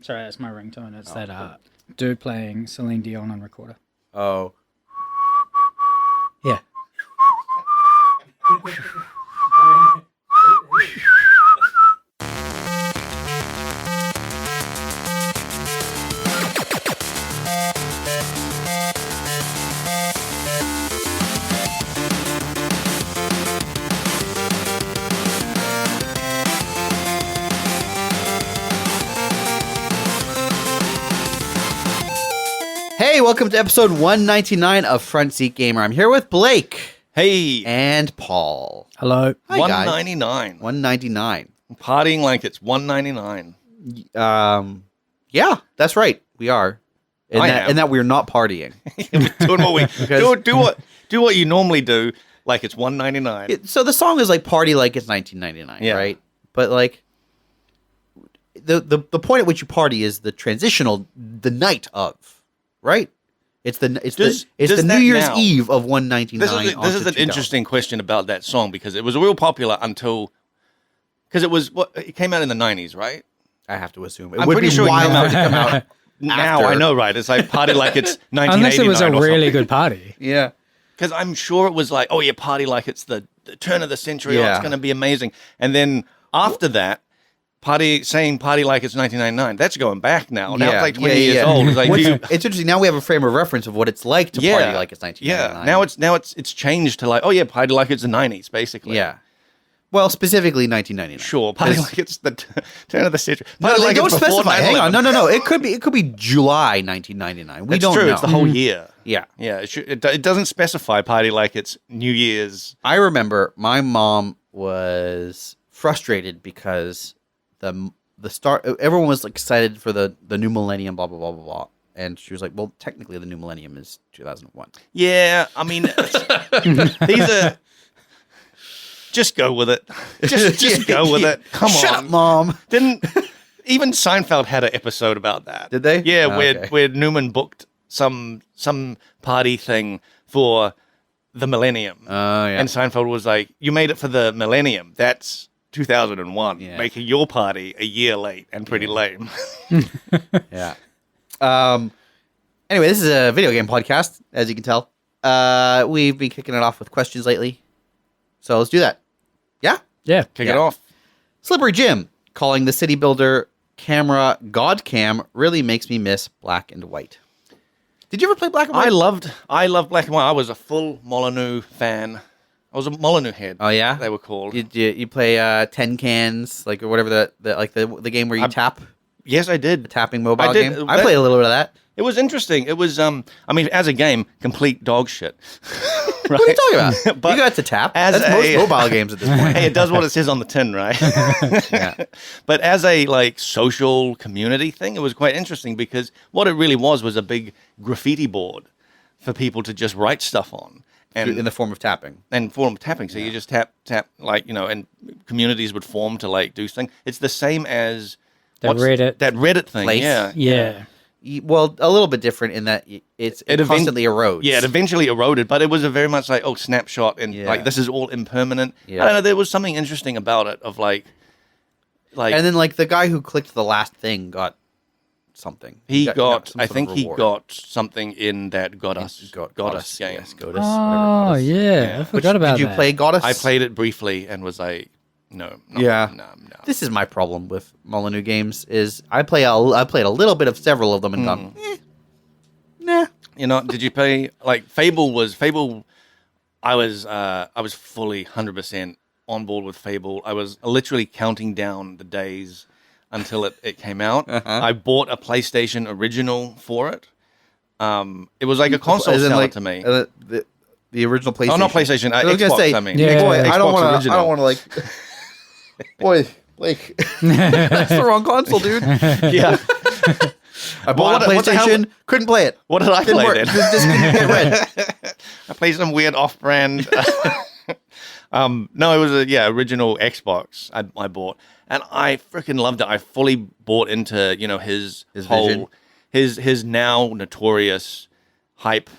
Sorry, that's my ringtone. It's dude playing Celine Dion on recorder. Oh. Yeah. Hey, welcome to episode 199 of Front Seat Gamer. I'm here with Blake. Hey. And Paul. Hello. Hi, guys. 199. 199. Partying like it's 199. Yeah, that's right. We are. In that we're not partying. Doing what we do what you normally do, like it's 199. So the song is like party like it's 1999, right? But like the point at which you party is the transitional, the night of, right? It's the New Year's Eve of 199. This is an interesting question about that song because it was real popular until it came out in the 90s, right? I have to assume I'm pretty sure wild it to come out now. after. I know, right? It's like party like it's 1989. Unless it was a really good party. Yeah. Because I'm sure it was like, oh yeah, party like it's the turn of the century. Yeah. Oh, it's going to be amazing. And then after that, saying party like it's 1999. That's going back now. Now it's like 20 years old. It's, like, it's interesting. Now we have a frame of reference of what it's like to party like it's 1999. Yeah. Now it's changed to like, oh yeah, party like it's the 90s, basically. Yeah. Well, specifically 1999. Sure, party like it's the turn of the century. No, they don't specify. Hang on, 9/11. no. It could be July 1999. We It's don't true. know. It's the whole year. Yeah. Yeah. It doesn't specify party like it's New Year's. I remember my mom was frustrated because the start. Everyone was excited for the new millennium. Blah blah blah blah blah. And she was like, "Well, technically, the new millennium is 2001." Yeah, I mean, these are. Just go with it. Just go with it. Come on. Shut up, Mom. Didn't even Seinfeld had an episode about that? Did they? Yeah, Oh, where Newman booked some party thing for the millennium. Oh, yeah. And Seinfeld was like, "You made it for the millennium. That's 2001. Yeah. Making your party a year late and pretty lame." Yeah. Anyway, this is a video game podcast, as you can tell. We've been kicking it off with questions lately. So let's do that. Yeah? Yeah. Kick it off. Slippery Jim calling the city builder camera God Cam really makes me miss Black and White. Did you ever play Black and White? I loved Black and White. I was a full Molyneux fan. I was a Molyneux head. Oh yeah, they were called. You play Tin Cans, like or whatever the game where you tap. Yes, I did. The tapping mobile did. game. I played a little bit of that. It was interesting. It was I mean, as a game, complete dog shit. Right? What are you talking about? But you got to tap. as That's most mobile games at this point. Hey, it does what it says on the tin, right? Yeah. But as a like social community thing, it was quite interesting because what it really was a big graffiti board for people to just write stuff on. And In the form of tapping. So you just tap, like, and communities would form to like do things. It's the same as That Reddit thing. Place? Yeah. Well, a little bit different in that it constantly erodes. Yeah, it eventually eroded, but it was a very much like, snapshot, and like, this is all impermanent. Yeah. I don't know, there was something interesting about it, of like... And then, like, the guy who clicked the last thing got something. He got some I sort of think he reward. got something in that Goddess game. Yes, Goddess, Oh, whatever. yeah. I forgot about that. Did you play Goddess? I played it briefly and was like, no. Yeah. No. This is my problem with Molyneux games is I played a little bit of several of them and gone, nah. Did you play like Fable? I was fully 100% on board with Fable. I was literally counting down the days until it came out. I bought a PlayStation original for it. It was like a console seller to me. The original PlayStation. Oh, not PlayStation. I was Xbox. gonna say, I mean, yeah. boy, Xbox I don't original. want to like. Boy, like that's the wrong console, dude. Yeah. I bought a what the hell- PlayStation, couldn't play it. What did I Didn't play work. then? Just didn't get read. I played some weird off-brand. No, it was a original Xbox I bought, and I freaking loved it. I fully bought into his vision. his now notorious hype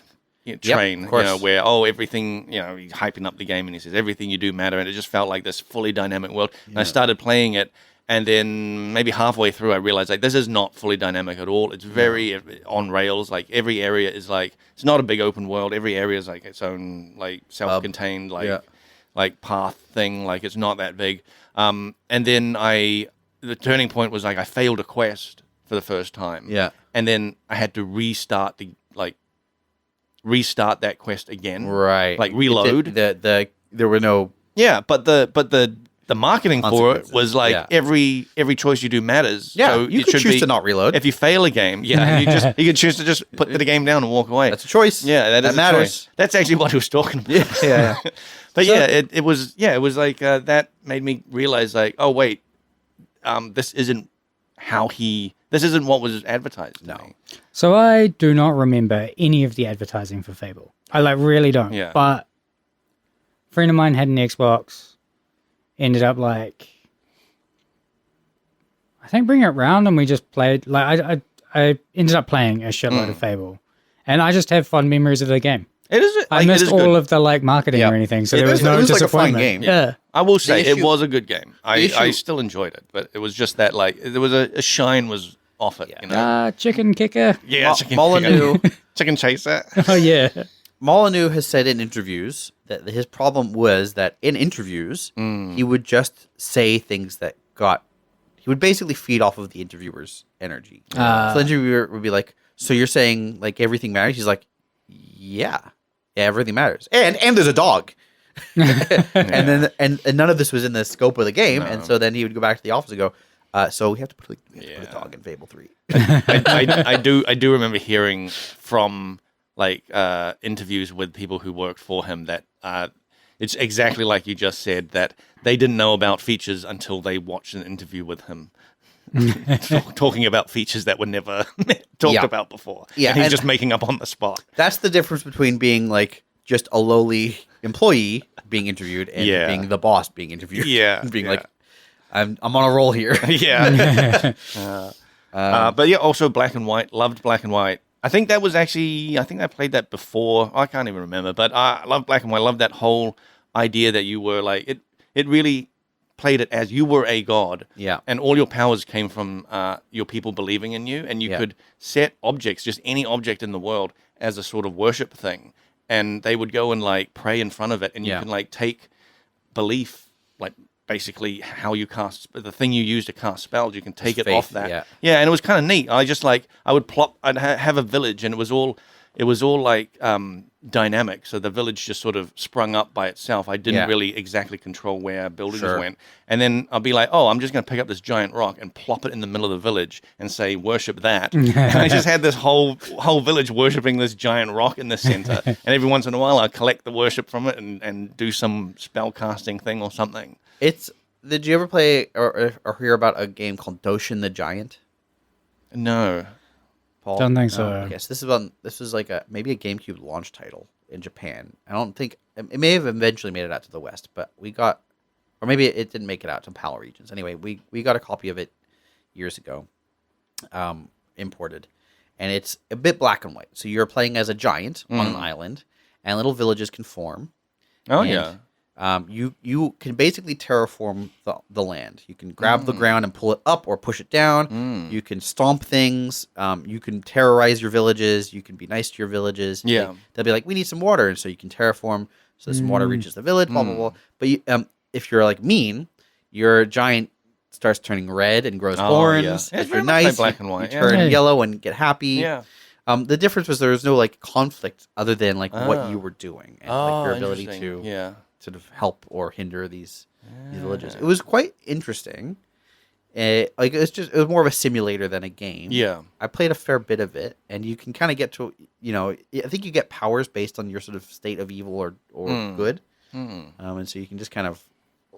train. of course. Where everything he's hyping up the game, and he says everything you do matter, and it just felt like this fully dynamic world. And I started playing it, And then maybe halfway through, I realized like this is not fully dynamic at all. It's very on rails. Like every area is like it's not a big open world. Every area is like its own like self-contained like path thing. Like it's not that big. And then the turning point was like I failed a quest for the first time. Yeah. And then I had to restart that quest again. Right. Like reload. There were no. Yeah, but the marketing for it was like every choice you do matters. Yeah, so you it could should choose be, to not reload. If you fail a game, you can choose to just put the game down and walk away. That's a choice. Yeah, that is matters. a choice. That's actually what he was talking about. Yeah. But it was like that made me realize like, oh wait, this isn't what was advertised. No. So I do not remember any of the advertising for Fable. I like really don't. Yeah. But a friend of mine had an Xbox. Ended up like, I think bringing it round and we just played. Like I ended up playing a shitload of Fable, and I just have fond memories of the game. It is. I missed all of the like marketing or anything, so there was no disappointment. Like a fun game. Yeah. I will say it was a good game. I still enjoyed it, but it was just that like there was a shine was off it. You know? Chicken kicker. Yeah, chicken Molyneux. Chicken chaser. Oh yeah. Molyneux has said in interviews that his problem was that in interviews he would just say things that he would basically feed off of the interviewer's energy. So the interviewer would be like, "So you're saying like everything matters?" He's like, "Yeah, everything matters." And there's a dog. And then and none of this was in the scope of the game, and so then he would go back to the office and go, "So we have to put a dog in Fable 3." I do remember hearing from like interviews with people who worked for him that it's exactly like you just said, that they didn't know about features until they watched an interview with him talking about features that were never talked about before. Yeah, and he's just making up on the spot. That's the difference between being like just a lowly employee being interviewed and being the boss being interviewed. Yeah, and being like, I'm on a roll here. Yeah. But yeah, also Black and White. Loved Black and White. I think that was actually, I think I played that before. I can't even remember, but I love Black and White. I love that whole idea that you were like, it really played it as you were a god. Yeah. And all your powers came from your people believing in you. And you could set objects, just any object in the world, as a sort of worship thing. And they would go and like pray in front of it. And you can like take belief, like basically how you cast the thing you use to cast spells, you can take it off that. Yeah, and it was kind of neat. I just like I'd have a village, and it was all like dynamic. So the village just sort of sprung up by itself. I didn't really exactly control where buildings went. And then I'll be like, oh, I'm just going to pick up this giant rock and plop it in the middle of the village and say, worship that. And I just had this whole village worshipping this giant rock in the center. And every once in a while, I'd collect the worship from it and do some spell casting thing or something. Did you ever play or hear about a game called Doshin the Giant? No. Paul? Don't think so. Okay, so this was like maybe a GameCube launch title in Japan. I don't think it may have eventually made it out to the West, but or maybe it didn't make it out to PAL regions. Anyway, we got a copy of it years ago, imported, and it's a bit black and white. So you're playing as a giant on an island, and little villages can form. Oh yeah. You can basically terraform the land. You can grab the ground and pull it up or push it down. You can stomp things. You can terrorize your villages. You can be nice to your villages. Yeah. They'll be like, we need some water, and so you can terraform so some water reaches the village. Blah blah blah. But if you're like mean, your giant starts turning red and grows horns. Yeah. If you're nice, black and white. you turn yellow and get happy. Yeah. The difference was there was no like conflict other than like what you were doing and like your ability to sort of help or hinder these villages. It was quite interesting. Like it was more of a simulator than a game. Yeah, I played a fair bit of it, and you can kind of get to I think you get powers based on your sort of state of evil or good, and so you can just kind of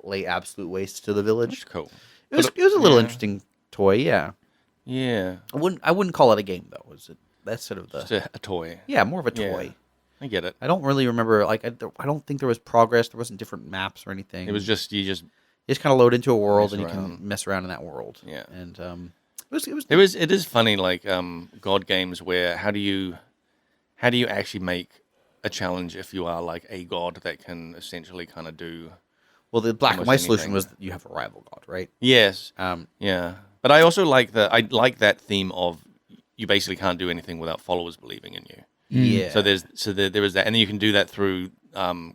lay absolute waste to the village. That's cool. It was a little interesting toy. Yeah. I wouldn't call it a game though. That's sort of just a toy. Yeah, more of a toy. Yeah. I get it. I don't really remember. Like, I don't think there was progress. There wasn't different maps or anything. It was just you just kind of load into a world and you can mess around in that world. Yeah, and it is funny like God games where how do you actually make a challenge if you are like a god that can essentially kind of do Well, the black and almost white solution anything. was that you have a rival god, right? Yes. Um, Yeah. But I also like that theme of you basically can't do anything without followers believing in you. yeah. So there is that, and then you can do that through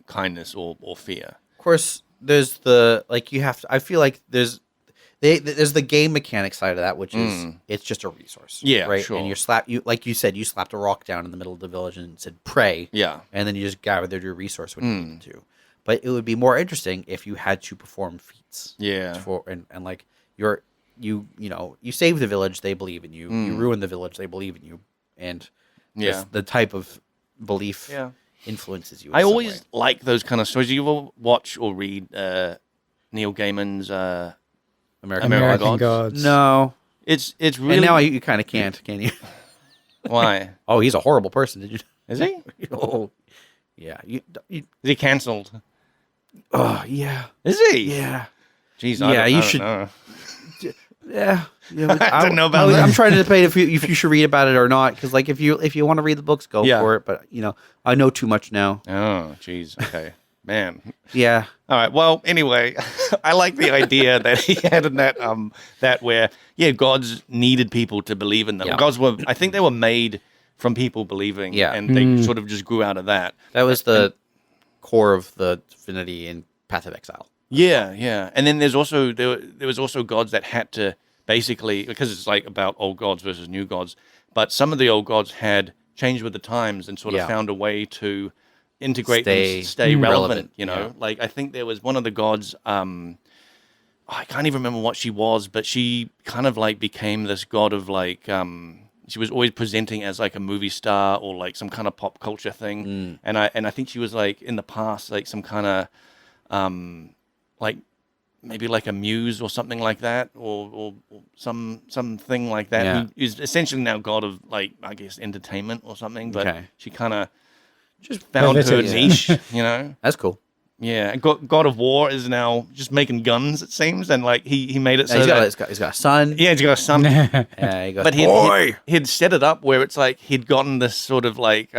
kindness or fear. Of course, there's the like you have to. I feel like there's the game mechanic side of that, which is it's just a resource. Yeah, right. sure. And you like you said, you slapped a rock down in the middle of the village and said pray. Yeah. And then you just gathered your resource when you needed to. But it would be more interesting if you had to perform feats. Yeah. And like you save the village, they believe in you. You ruin the village, they believe in you. And the type of belief influences you. In I some always way. like those kind of stories. Do you ever watch or read Neil Gaiman's American Gods. No. It's really And now you kind of can't, can you? why Oh, he's a horrible person. Did you? is he? Oh, yeah. You, Is he cancelled? oh, yeah. Is he? Yeah. Jeez, Yeah, I don't you know. should- Yeah. I don't know about that. I'm trying to debate if you should read about it or not. Because like if you want to read the books, go Yeah. for it. But I know too much now. Oh, jeez. Okay, man. Yeah. All right. Well, anyway, I like the idea that he had in that where gods needed people to believe in them. Yeah. Gods were, I think, they were made from people believing. Yeah. and they sort of just grew out of that. That was the core of the divinity in Path of Exile. Yeah, yeah. And then there's also there was also gods that had to basically, because it's like about old gods versus new gods, but some of the old gods had changed with the times and sort of found a way to integrate and stay relevant, you know. Yeah. Like I think there was one of the gods, I can't even remember what she was, but she kind of like became this god of like she was always presenting as like a movie star or like some kind of pop culture thing. And I think she was like in the past like some kind of like maybe like a muse or something like that, or something like that. Yeah. Who is essentially now god of like I guess entertainment or something. But she kind of just found her pivoted, niche, you know. That's cool. Yeah, and God of War is now just making guns. It seems, and like he made it so he's that got a son. yeah, he's got a son. Yeah, he goes, But boy. he'd set it up where it's like he'd gotten this sort of like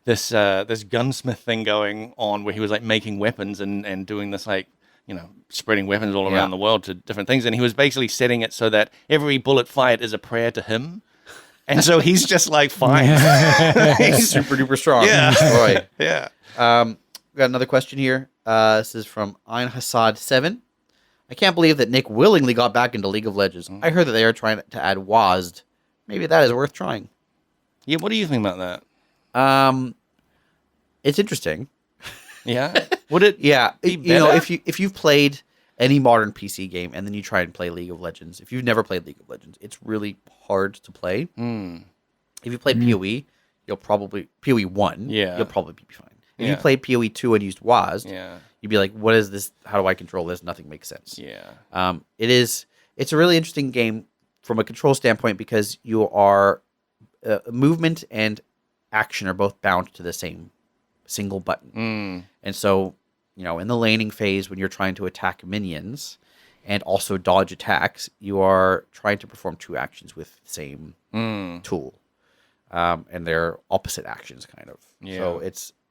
this gunsmith thing going on where he was like making weapons and doing this like, you know, spreading weapons all around the world to different things. And he was basically setting it so that every bullet fired is a prayer to him. And so he's just like fine. He's super duper strong. Yeah. Boy. Yeah. We got another question here. This is from Ein Hassad 7. I can't believe that Nick willingly got back into League of Legends. I heard that they are trying to add WASD. Maybe that is worth trying. Yeah, what do you think about that? It's interesting. Yeah. Would it Yeah, be you know, better? if you've played any modern PC game and then you try and play League of Legends, if you've never played League of Legends, it's really hard to play. If you play PoE, you'll probably PoE 1, you'll probably be fine. If you played PoE 2 and used WASD, you'd be like, what is this? How do I control this? Nothing makes sense. Yeah. It's a really interesting game from a control standpoint because you are movement and action are both bound to the same single button. And so, you know, in the laning phase when you're trying to attack minions and also dodge attacks, you are trying to perform two actions with the same tool. And they're opposite actions kind of. So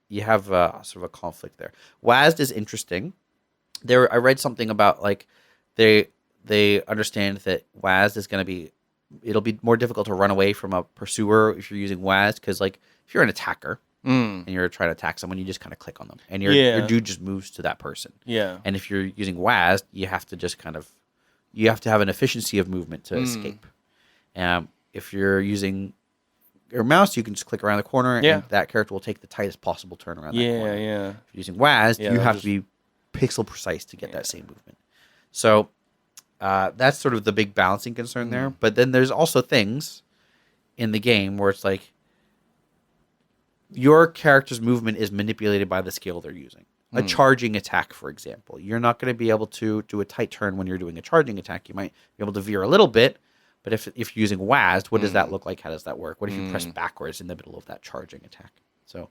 you have sort of a conflict there. WASD is interesting. I read something about like they understand that WASD is going to be, it'll be more difficult to run away from a pursuer if you're using WASD because like if you're an attacker and you're trying to attack someone, you just kind of click on them and your dude just moves to that person. Yeah. And if you're using WASD, you have to just you have to have an efficiency of movement to escape. If you're using your mouse, you can just click around the corner and that character will take the tightest possible turn around that corner. Yeah. If you're using WASD, you have to be pixel precise to get that same movement. So that's sort of the big balancing concern there. But then there's also things in the game where it's like your character's movement is manipulated by the skill they're using. A charging attack, for example. You're not going to be able to do a tight turn when you're doing a charging attack. You might be able to veer a little bit, but if you're using WASD, what does that look like? How does that work? What if you press backwards in the middle of that charging attack? So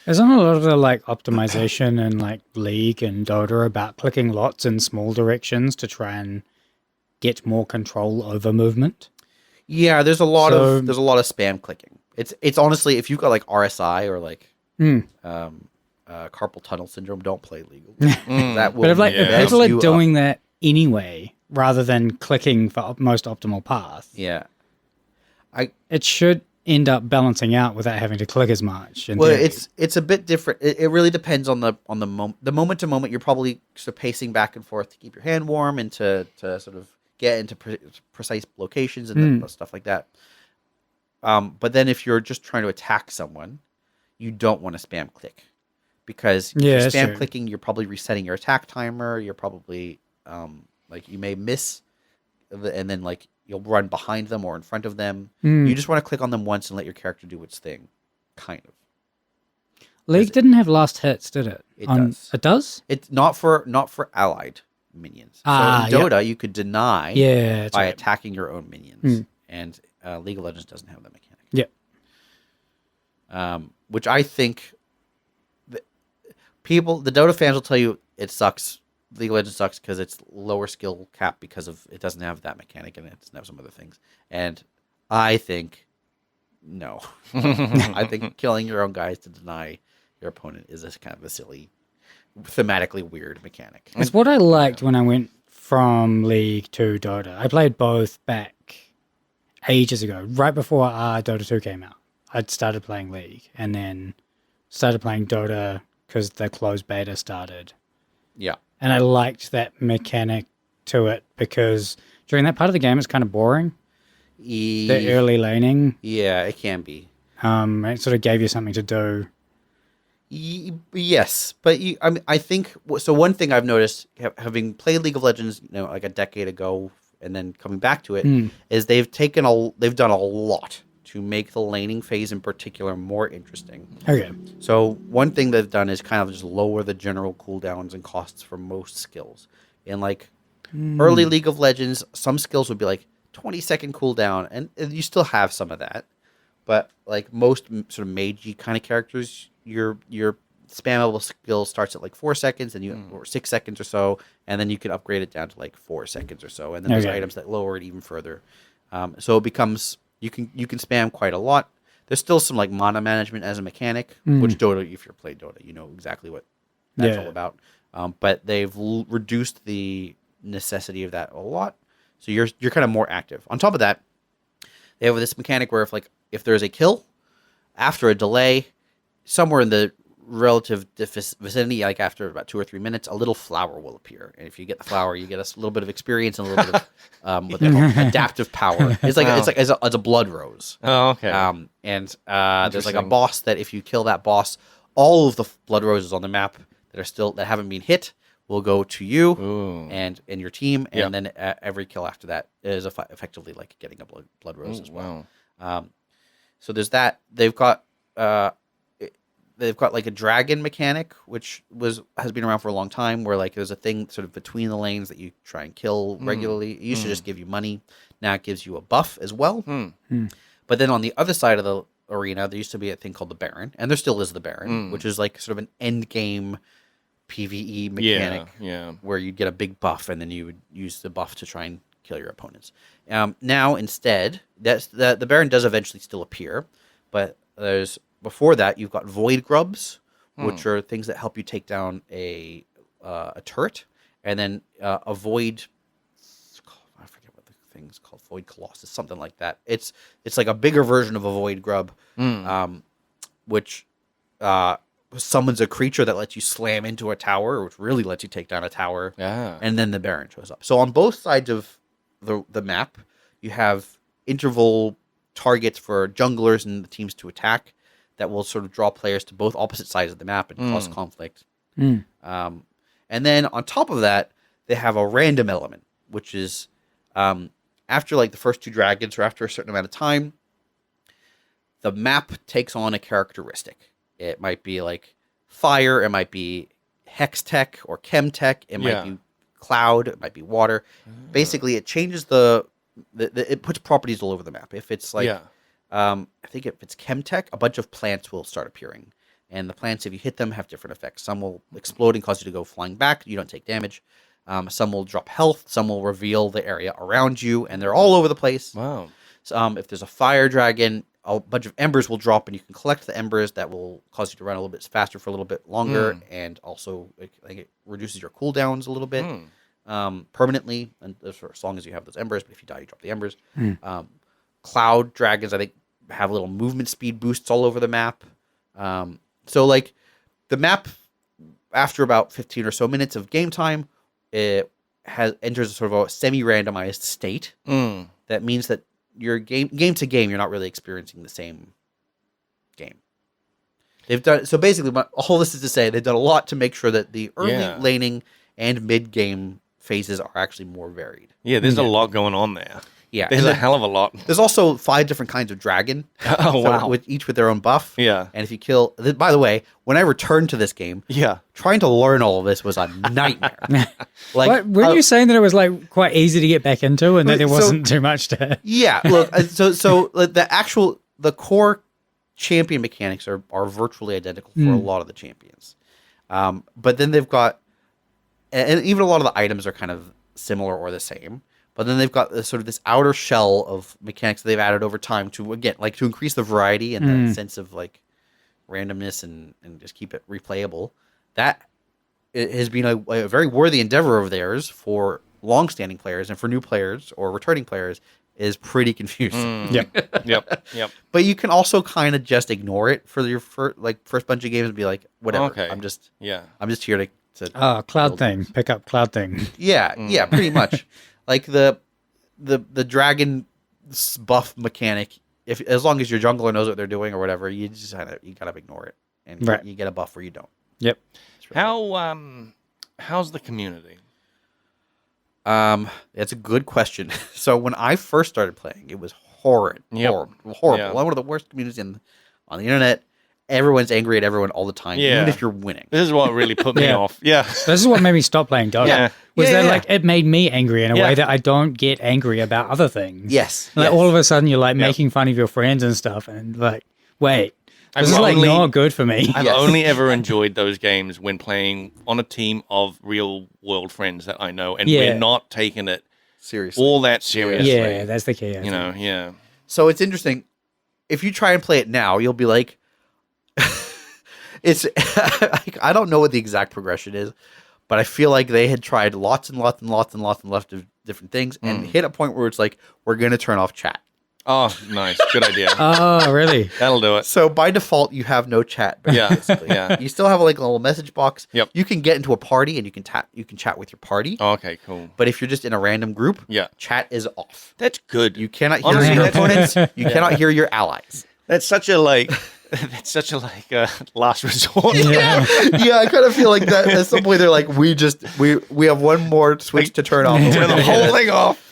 Isn't a lot of the like optimization and like League and Dota about clicking lots in small directions to try and get more control over movement? yeah, there's a lot of spam clicking. It's honestly, if you've got like RSI or like carpal tunnel syndrome, don't play League. That will But if mess people you are up. doing that anyway, rather than clicking for most optimal path, Yeah. it should end up balancing out without having to click as much. In Well, theory. it's a bit different. It really depends on the moment to moment. You're probably sort of pacing back and forth to keep your hand warm and to sort of get into precise locations and stuff like that. But then if you're just trying to attack someone, you don't want to spam click, because if you're that's spam true. clicking, you're probably resetting your attack timer. You're probably like you may miss, and then like you'll run behind them or in front of them. You just want to click on them once and let your character do its thing, kind of. League didn't have last hits, did it? It does. It does? It's not for allied minions. So in Dota, you could deny by attacking your own minions, and League of Legends doesn't have that mechanic. Which I think the Dota fans will tell you it sucks. League of Legends sucks because it's lower skill cap because of it doesn't have that mechanic and it doesn't have some other things. And I think no, I think killing your own guys to deny your opponent is this kind of a silly, thematically weird mechanic. It's what I liked when I went from League to Dota. I played both back ages ago, right before Dota 2 came out. I'd started playing League and then started playing Dota because the closed beta started. Yeah. And I liked that mechanic to it because during that part of the game, it's kind of boring. The early laning. Yeah, it can be. It sort of gave you something to do. Yes, but I think so. One thing I've noticed, having played League of Legends, like a decade ago, and then coming back to it, is they've done a lot to make the laning phase in particular more interesting. Okay. So one thing they've done is kind of just lower the general cooldowns and costs for most skills. In like early League of Legends, some skills would be like 20-second cooldown, and you still have some of that. But like most sort of magey kind of characters, your spammable skill starts at like 4 seconds, and or 6 seconds or so, and then you can upgrade it down to like 4 seconds or so, and then there's items that lower it even further. So it becomes you can spam quite a lot. There's still some like mana management as a mechanic, which Dota, if you're playing Dota, you know exactly what that's all about. But they've reduced the necessity of that a lot, so you're kind of more active. On top of that, they have this mechanic where if there's a kill after a delay, somewhere in the relative vicinity, like after about 2 or 3 minutes, a little flower will appear, and if you get the flower, you get a little bit of experience and a little bit of what they call adaptive power. It's like it's a blood rose. Oh, okay. And there's like a boss that if you kill that boss, all of the blood roses on the map that haven't been hit will go to you and your team, and then every kill after that is effectively like getting a blood rose as well. Wow. So there's that. They've got like a dragon mechanic, which has been around for a long time, where like there's a thing sort of between the lanes that you try and kill regularly. It used to just give you money. Now it gives you a buff as well. But then on the other side of the arena, there used to be a thing called the Baron, and there still is the Baron, which is like sort of an end game PvE mechanic where you'd get a big buff, and then you would use the buff to try and kill your opponents. Now instead, the Baron does eventually still appear, but before that you've got Void Grubs, which are things that help you take down a turret, and then a Void. I forget what the thing's called. Void Colossus, something like that. It's like a bigger version of a Void Grub, which summons a creature that lets you slam into a tower, which really lets you take down a tower. And then the Baron shows up. So on both sides of the map, you have interval targets for junglers and the teams to attack that will sort of draw players to both opposite sides of the map and cause conflict. And then on top of that, they have a random element, which is after like the first 2 dragons or after a certain amount of time, the map takes on a characteristic. It might be like fire, it might be hex tech or chem tech, it might be cloud, it might be water. Basically, it changes it puts properties all over the map. If it's like, I think if it's chem tech, a bunch of plants will start appearing. And the plants, if you hit them, have different effects. Some will explode and cause you to go flying back. You don't take damage. Some will drop health. Some will reveal the area around you, and they're all over the place. Wow. If there's a fire dragon, a bunch of embers will drop, and you can collect the embers. That will cause you to run a little bit faster for a little bit longer, and also it reduces your cooldowns a little bit permanently, and for as long as you have those embers. But if you die, you drop the embers. Cloud dragons, I think, have little movement speed boosts all over the map. So like the map, after about 15 or so minutes of game time, it enters a sort of a semi-randomized state. That means that your game to game, you're not really experiencing the same game. They've done so. Basically, all this is to say, they've done a lot to make sure that the early laning and mid game phases are actually more varied. Yeah, there's a lot going on there. Yeah, there's a hell of a lot. There's also 5 different kinds of dragon. Oh, wow. Each with their own buff. Yeah. And if you kill... By the way, when I returned to this game, trying to learn all of this was a nightmare. Weren't you saying that it was like quite easy to get back into and that there wasn't too much to... Yeah, look, so the core champion mechanics are virtually identical for a lot of the champions. But then they've got... And even a lot of the items are kind of similar or the same. But then they've got sort of this outer shell of mechanics that they've added over time to, again, like to increase the variety and the sense of like randomness and just keep it replayable. That it has been a very worthy endeavor of theirs for long-standing players, and for new players or returning players is pretty confusing. Yep. But you can also kind of just ignore it for your first bunch of games and be like, whatever. Okay. I'm just here to cloud thing. Pick up cloud thing. Yeah, pretty much. Like the dragon buff mechanic, as long as your jungler knows what they're doing or whatever, you just kind of ignore it, and you get a buff or you don't. Yep. Really How's the community? That's a good question. So when I first started playing, it was horrible. Yeah. One of the worst communities on the internet. Everyone's angry at everyone all the time, even if you're winning. This is what really put me off. Yeah. This is what made me stop playing Dota. Yeah. It made me angry in a way that I don't get angry about other things. Yes. All of a sudden you're like making fun of your friends and stuff, and like, wait, this is like not good for me. I've only ever enjoyed those games when playing on a team of real world friends that I know, and we're not taking it all that seriously. Yeah, that's the key. So it's interesting. If you try and play it now, you'll be like, it's I don't know what the exact progression is, but I feel like they had tried lots and lots of different things and hit a point where it's like, we're going to turn off chat. Oh, nice. Good idea. Oh, really? That'll do it. So by default, you have no chat. Basically. You still have like a little message box. Yep. You can get into a party and you can chat with your party. Oh, okay, cool. But if you're just in a random group, chat is off. That's good. You cannot hear your opponents. You cannot hear your allies. That's such a last resort. I kind of feel like that at some point they're like, we have one more switch to turn off. Turn the whole thing off.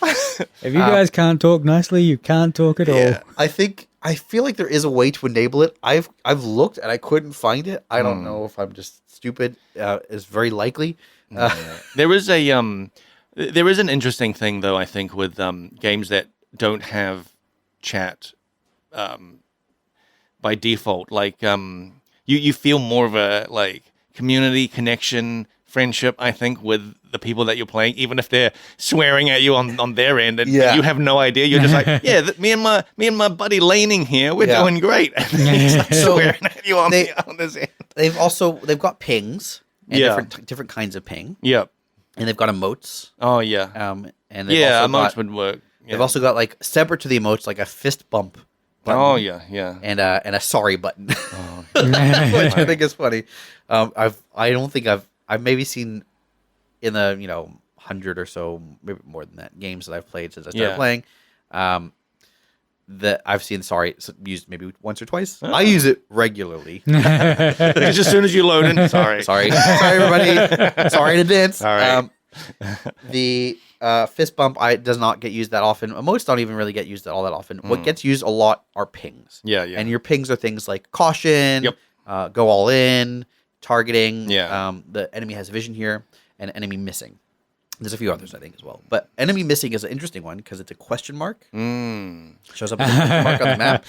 If you guys can't talk nicely, you can't talk at all. I feel like there is a way to enable it. I've looked and I couldn't find it. I don't know if I'm just stupid. It's very likely. There is an interesting thing though, I think, with games that don't have chat by default. Like you feel more of a community connection, friendship, I think, with the people that you're playing, even if they're swearing at you on their end and you have no idea. You're just like, me and my buddy laning here, we're doing great. And he's like swearing at you on this end. They've got pings and different kinds of ping. Yep. And they've got emotes. Oh yeah. And emotes would work. Yeah. They've also got like separate to the emotes, like a fist bump button. Oh yeah. And a sorry button. Which I think is funny. I've maybe seen in the 100 or so, maybe more than that, games that I've played since I started playing, that I've seen sorry used maybe once or twice. I use it regularly. Just as soon as you load in, sorry everybody, sorry in advance. All right. The fist bump does not get used that often. Emotes don't even really get used all that often. What gets used a lot are pings. Yeah. And your pings are things like caution, go all in, targeting. Yeah. The enemy has vision here, and enemy missing. There's a few others, I think, as well. But enemy missing is an interesting one because it's a question mark. Shows up as a question mark on the map.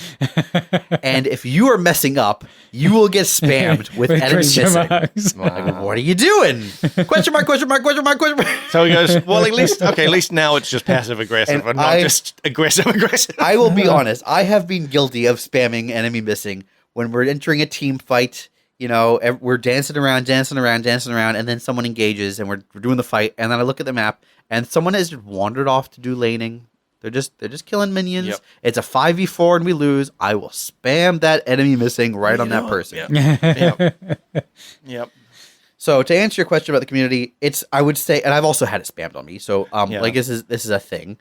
And if you are messing up, you will get spammed with enemy missing. Like, what are you doing? Question mark, question mark, question mark, question mark. So he goes, well, at least now it's just passive aggressive and not just aggressive. I will be honest. I have been guilty of spamming enemy missing when we're entering a team fight. You know, we're dancing around, and then someone engages, and we're doing the fight, and then I look at the map, and someone has just wandered off to do laning. They're just killing minions. Yep. It's a 5v4 and we lose. I will spam that enemy missing right on that person. Yep. So to answer your question about the community, I would say, and I've also had it spammed on me. So like this is a thing.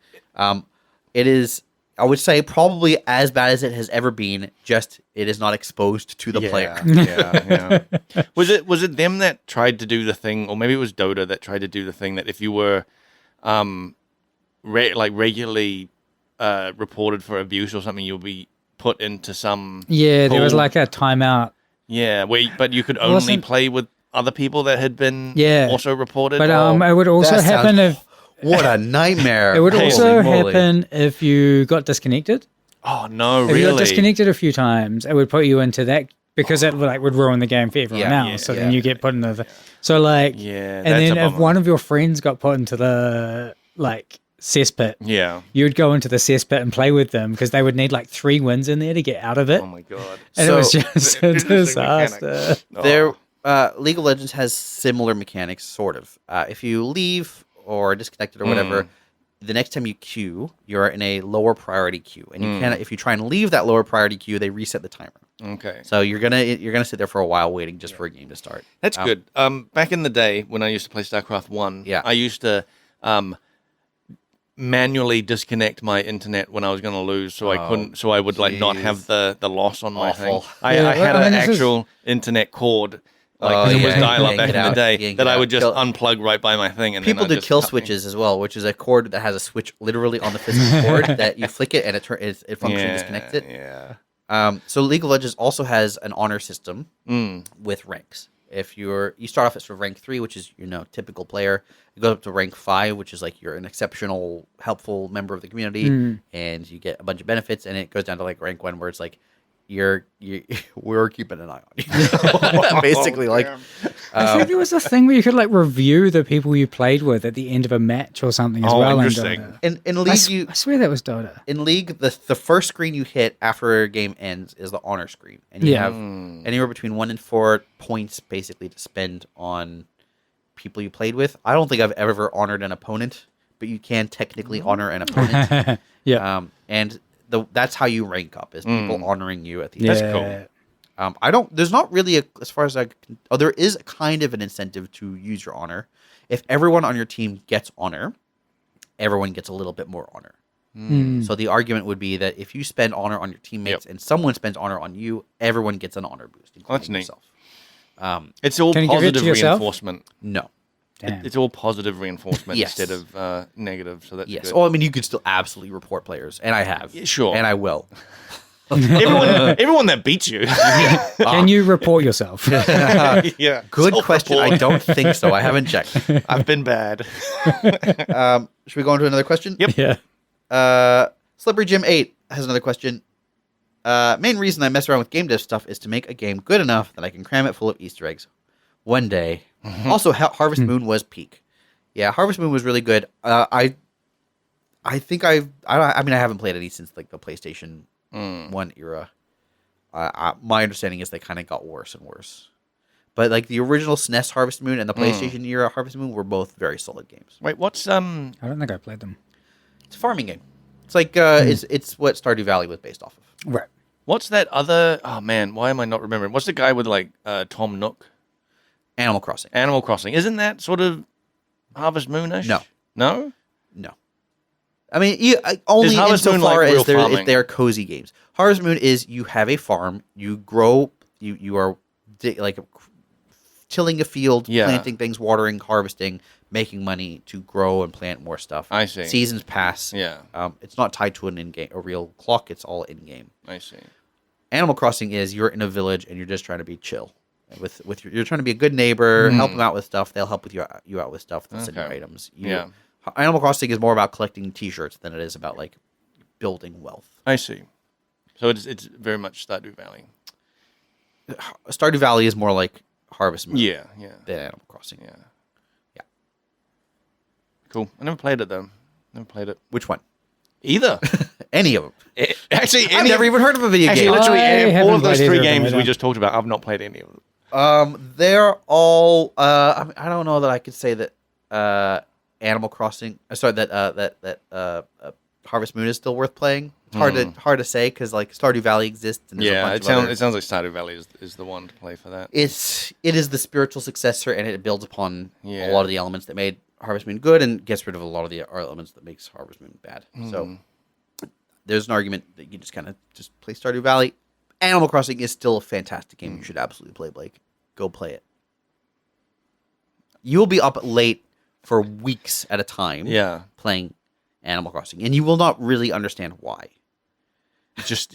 It is. I would say probably as bad as it has ever been. Just it is not exposed to the player. Yeah. Was it them that tried to do the thing, or maybe it was Dota that tried to do the thing that if you were, regularly reported for abuse or something, you'll be put into some there was like a timeout. Yeah, but you could only play with other people that had been also reported. But it would also happen if. What a nightmare. It would also happen if you got disconnected. Oh, no, if really? If you got disconnected a few times, it would put you into that because it would ruin the game for everyone else. So then you get put into the... So like... Yeah, and then if one of your friends got put into the cesspit, you'd go into the cesspit and play with them because they would need 3 wins in there to get out of it. Oh my God. And it was just a disaster. League of Legends has similar mechanics, sort of. If you leave... or disconnected or whatever, the next time you queue, you're in a lower priority queue, and you cannot. If you try and leave that lower priority queue, they reset the timer. Okay. So you're gonna sit there for a while waiting just for a game to start. That's good. Back in the day when I used to play StarCraft 1, I used to manually disconnect my internet when I was going to lose, so I couldn't. So I would not have the loss on my thing. I had an actual internet cord. It was dial-up back in the day that I would just unplug right by my thing. And people do kill switches as well, which is a cord that has a switch literally on the physical cord that you flick it and it functionally disconnects it. Yeah. So League of Legends also has an honor system with ranks. If you start off at sort of rank 3, which is typical player, you go up to rank 5, which is like you're an exceptional, helpful member of the community, and you get a bunch of benefits, and it goes down to rank 1, where it's like we're keeping an eye on you. Basically, I think there was a thing where you could review the people you played with at the end of a match or something as well. Interesting. In League, I swear that was Dota. In League, the first screen you hit after a game ends is the honor screen, and you have anywhere between 1 and 4 points basically to spend on people you played with. I don't think I've ever honored an opponent, but you can technically honor an opponent. And that's how you rank up, is people honoring you at the end. That's cool. There's not really as far as there is kind of an incentive to use your honor. If everyone on your team gets honor, everyone gets a little bit more honor. So the argument would be that if you spend honor on your teammates and someone spends honor on you, everyone gets an honor boost, including yourself. It's all positive reinforcement. No. It's all positive reinforcement instead of negative. So that's good. Well, I mean, you could still absolutely report players, and I have. Sure. And I will. everyone that beats you. Can you report yourself? Yeah. Good question. I don't think so. I haven't checked. I've been bad. Should we go on to another question? Yep. Yeah. Slippery Jim 8 has another question. Main reason I mess around with game dev stuff is to make a game good enough that I can cram it full of Easter eggs. One day. Also, Harvest Moon was peak. Yeah, Harvest Moon was really good. I think I haven't played any since the PlayStation 1 era. My understanding is they kind of got worse and worse. But the original SNES Harvest Moon and the PlayStation era Harvest Moon were both very solid games. Wait, what's I don't think I played them. It's a farming game. It's it's what Stardew Valley was based off of. Right. What's that other? Oh man, why am I not remembering? What's the guy with Tom Nook? Animal Crossing. Animal Crossing. Isn't that sort of Harvest Moon-ish? No. No? No. I mean, only insofar as they're cozy games. Harvest Moon is you have a farm, you grow, you are tilling a field, planting things, watering, harvesting, making money to grow and plant more stuff. I see. Seasons pass. Yeah. It's not tied to a real clock. It's all in-game. I see. Animal Crossing is you're in a village and you're just trying to be chill. With you're trying to be a good neighbor, help them out with stuff. They'll help you out with stuff. They'll send you Okay. items. Yeah. Animal Crossing is more about collecting T-shirts than it is about like building wealth. I see. So it's very much Stardew Valley. Stardew Valley is more like Harvest Moon. Yeah. Than Animal Crossing. Yeah. Yeah. Cool. I never played it though. Never played it. Which one? Either. Any of them? Actually, I've never even heard of a video Actually, game. literally, I all haven't of those played 3 either of them games we either. just talked about, I've not played any of them. They're all. I don't know that I could say that Animal Crossing. Sorry, that Harvest Moon is still worth playing. It's hard to say because like Stardew Valley exists. And there's a Yeah, bunch it of other- sounds like Stardew Valley is the one to play for that. it is the spiritual successor, and it builds upon Yeah. a lot of the elements that made Harvest Moon good, and gets rid of a lot of the elements that makes Harvest Moon bad. So there's an argument that you just kind of just play Stardew Valley. Animal Crossing is still a fantastic game. You should absolutely play, Blake. Go play it. You'll be up late for weeks at a time playing Animal Crossing, and you will not really understand why. You just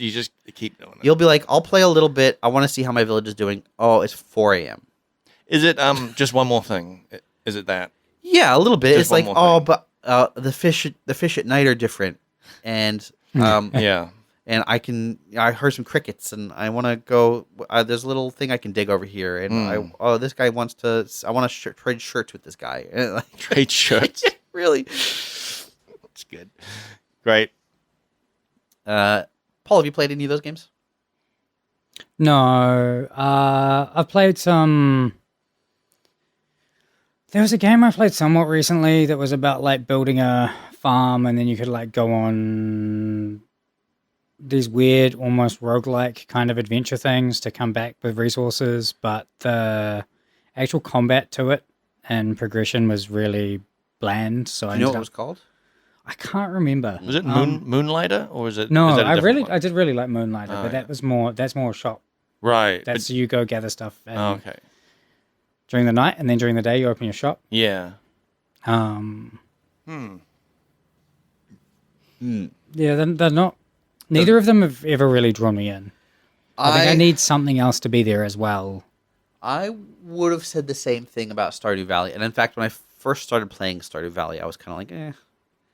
keep doing it. You'll be like, I'll play a little bit. I want to see how my village is doing. Oh, it's 4 a.m. Is it just one more thing? Is it that? Yeah, a little bit. Just It's one like, more oh, but the fish at night are different, and Yeah. and I heard some crickets, and I want to go. There's a little thing I can dig over here, and this guy wants to. I want to trade shirts with this guy. And like, Trade shirts. really, It's good. Great. Paul, have you played any of those games? No, I've played some. There was a game I played somewhat recently that was about like building a farm, and then you could like go on these weird, almost roguelike kind of adventure things to come back with resources, but the actual combat to it and progression was really bland. So Do you know what it was called? I can't remember. Was it Moonlighter or is it? No, is that a I different one? did really like Moonlighter, Oh, but yeah. that's more shop. Right. That's you go gather stuff and okay. during the night, and then during the day you open your shop. Yeah. Yeah, they're not. Neither of them have ever really drawn me in. I think I need something else to be there as well. I would have said the same thing about Stardew Valley. And in fact, when I first started playing Stardew Valley, I was kind of like, eh.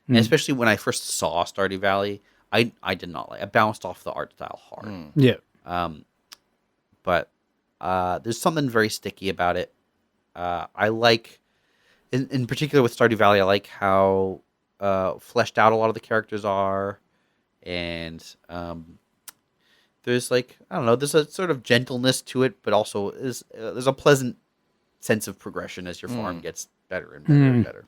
And especially when I first saw Stardew Valley, I did not like. I bounced off the art style hard. Yeah. But there's something very sticky about it. I like, in particular with Stardew Valley, I like how fleshed out a lot of the characters are, and there's like, I don't know, there's a sort of gentleness to it, but also there's a pleasant sense of progression as your farm gets better and better and better.